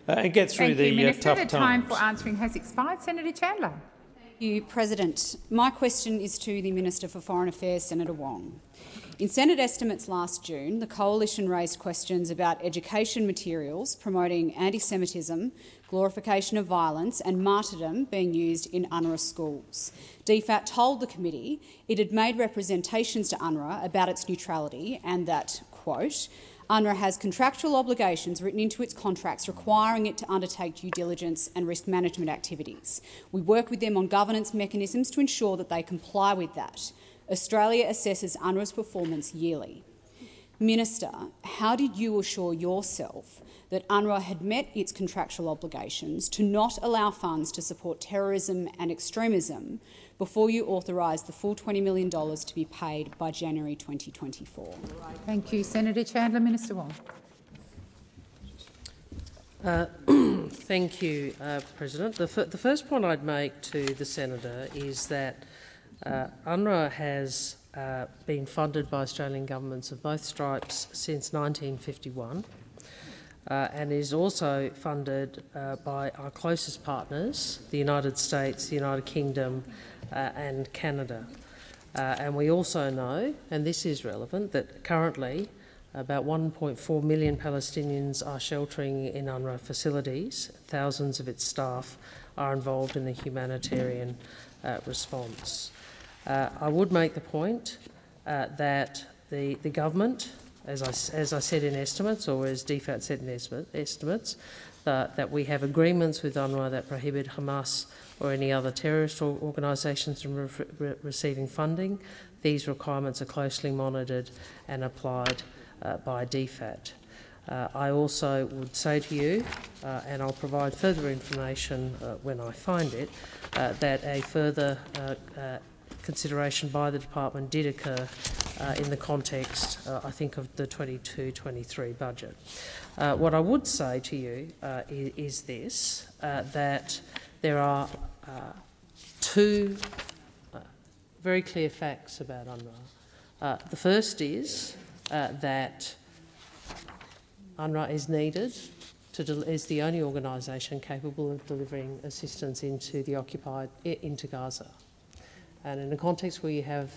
and get through the tough times. The time for answering has expired. Senator Chandler. Thank you, President. My question is to the Minister for Foreign Affairs, Senator Wong. In Senate estimates last June, the Coalition raised questions about education materials promoting anti-Semitism, glorification of violence and martyrdom being used in UNRWA schools. DFAT told the committee it had made representations to UNRWA about its neutrality and that, quote, UNRWA has contractual obligations written into its contracts requiring it to undertake due diligence and risk management activities. We work with them on governance mechanisms to ensure that they comply with that. Australia assesses UNRWA's performance yearly. Minister, how did you assure yourself that UNRWA had met its contractual obligations to not allow funds to support terrorism and extremism before you authorised the full $20 million to be paid by January 2024? Thank you, Senator Chandler. Minister Wong. Thank you, President. The first point I'd make to the Senator is that UNRWA has been funded by Australian governments of both stripes since 1951 and is also funded by our closest partners, the United States, the United Kingdom and Canada. And we also know, and this is relevant, that currently about 1.4 million Palestinians are sheltering in UNRWA facilities. Thousands of its staff are involved in the humanitarian response. I would make the point that the government, as I said in estimates, or as DFAT said in estimates, that we have agreements with UNRWA that prohibit Hamas or any other terrorist organisations from receiving funding. These requirements are closely monitored and applied by DFAT. I also would say to you, and I'll provide further information when I find it, that a further consideration by the department did occur in the context, I think, of the 22-23 budget. What I would say to you is this, that there are two very clear facts about UNRWA. The first is that UNRWA is needed is the only organisation capable of delivering assistance into Gaza. And in a context where you have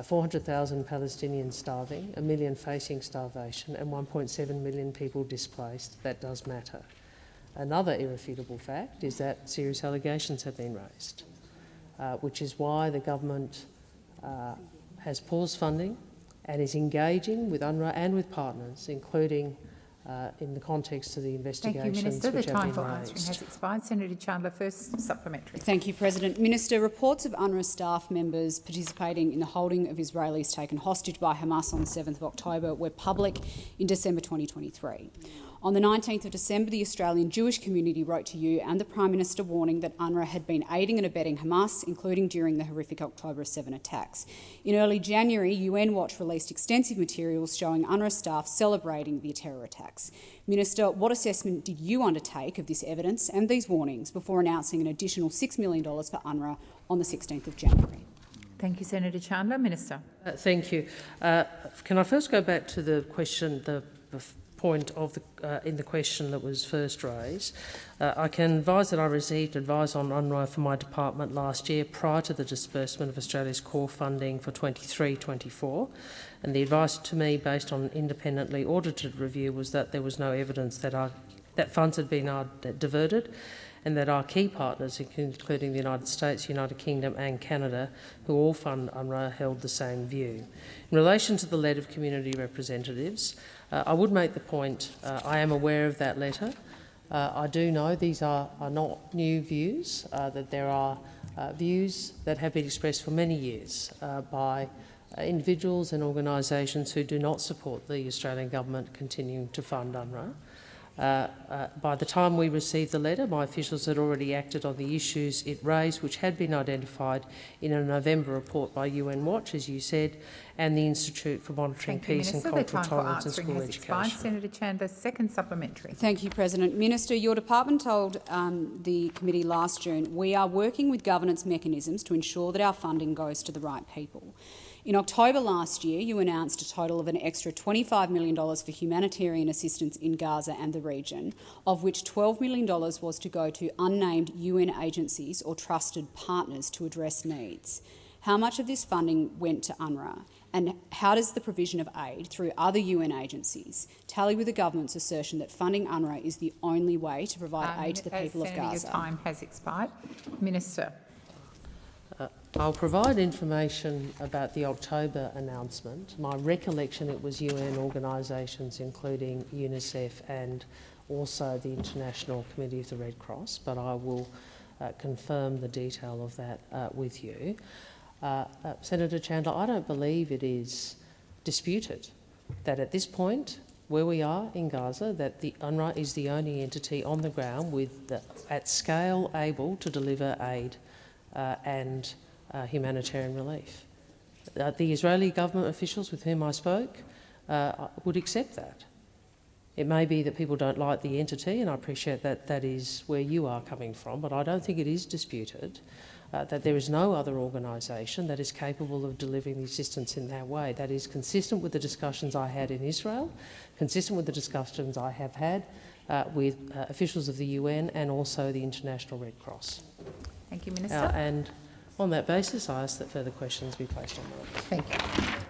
400,000 Palestinians starving, 1 million facing starvation and 1.7 million people displaced, that does matter. Another irrefutable fact is that serious allegations have been raised, which is why the government has paused funding and is engaging with UNRWA and with partners, including in the context of the investigations. Thank you, Minister. The which have time been for raised. answering has expired. Senator Chandler, first supplementary. Thank you, President. Minister, reports of UNRWA staff members participating in the holding of Israelis taken hostage by Hamas on the 7th of October were public in December 2023. On the 19th of December, the Australian Jewish community wrote to you and the Prime Minister warning that UNRWA had been aiding and abetting Hamas, including during the horrific October 7 attacks. In early January, UN Watch released extensive materials showing UNRWA staff celebrating the terror attacks. Minister, what assessment did you undertake of this evidence and these warnings before announcing an additional $6 million for UNRWA on the 16th of January? Thank you, Senator Chandler. Minister. Thank you. Can I first go back to the question, the point of in the question that was first raised? I can advise that I received advice on UNRWA from my department last year prior to the disbursement of Australia's core funding for 23-24, and the advice to me, based on an independently audited review, was that there was no evidence that funds had been diverted, and that our key partners, including the United States, United Kingdom and Canada, who all fund UNRWA, held the same view. In relation to the letter of community representatives, I would make the point, I am aware of that letter. I do know these are not new views, that there are views that have been expressed for many years by individuals and organisations who do not support the Australian government continuing to fund UNRWA. By the time we received the letter, my officials had already acted on the issues it raised, which had been identified in a November report by UN Watch, as you said, and the Institute for Monitoring Peace and Cultural Tolerance and School Education. Senator Chandler, second supplementary. Thank you, President. Minister, your department told the committee last June, we are working with governance mechanisms to ensure that our funding goes to the right people. In October last year, you announced a total of an extra $25 million for humanitarian assistance in Gaza and the region, of which $12 million was to go to unnamed UN agencies or trusted partners to address needs. How much of this funding went to UNRWA, and how does the provision of aid through other UN agencies tally with the government's assertion that funding UNRWA is the only way to provide aid to the people of Gaza? Your time has expired. Minister. I'll provide information about the October announcement. My recollection, it was UN organisations including UNICEF and also the International Committee of the Red Cross, but I will confirm the detail of that with you. Senator Chandler, I don't believe it is disputed that at this point, where we are in Gaza, that the UNRWA is the only entity on the ground at scale able to deliver aid and humanitarian relief. The Israeli government officials with whom I spoke would accept that. It may be that people don't like the entity, and I appreciate that that is where you are coming from, but I don't think it is disputed that there is no other organisation that is capable of delivering the assistance in that way. That is consistent with the discussions I had in Israel, consistent with the discussions I have had with officials of the UN and also the International Red Cross. Thank you, Minister. And on that basis, I ask that further questions be placed on the record. Thank you.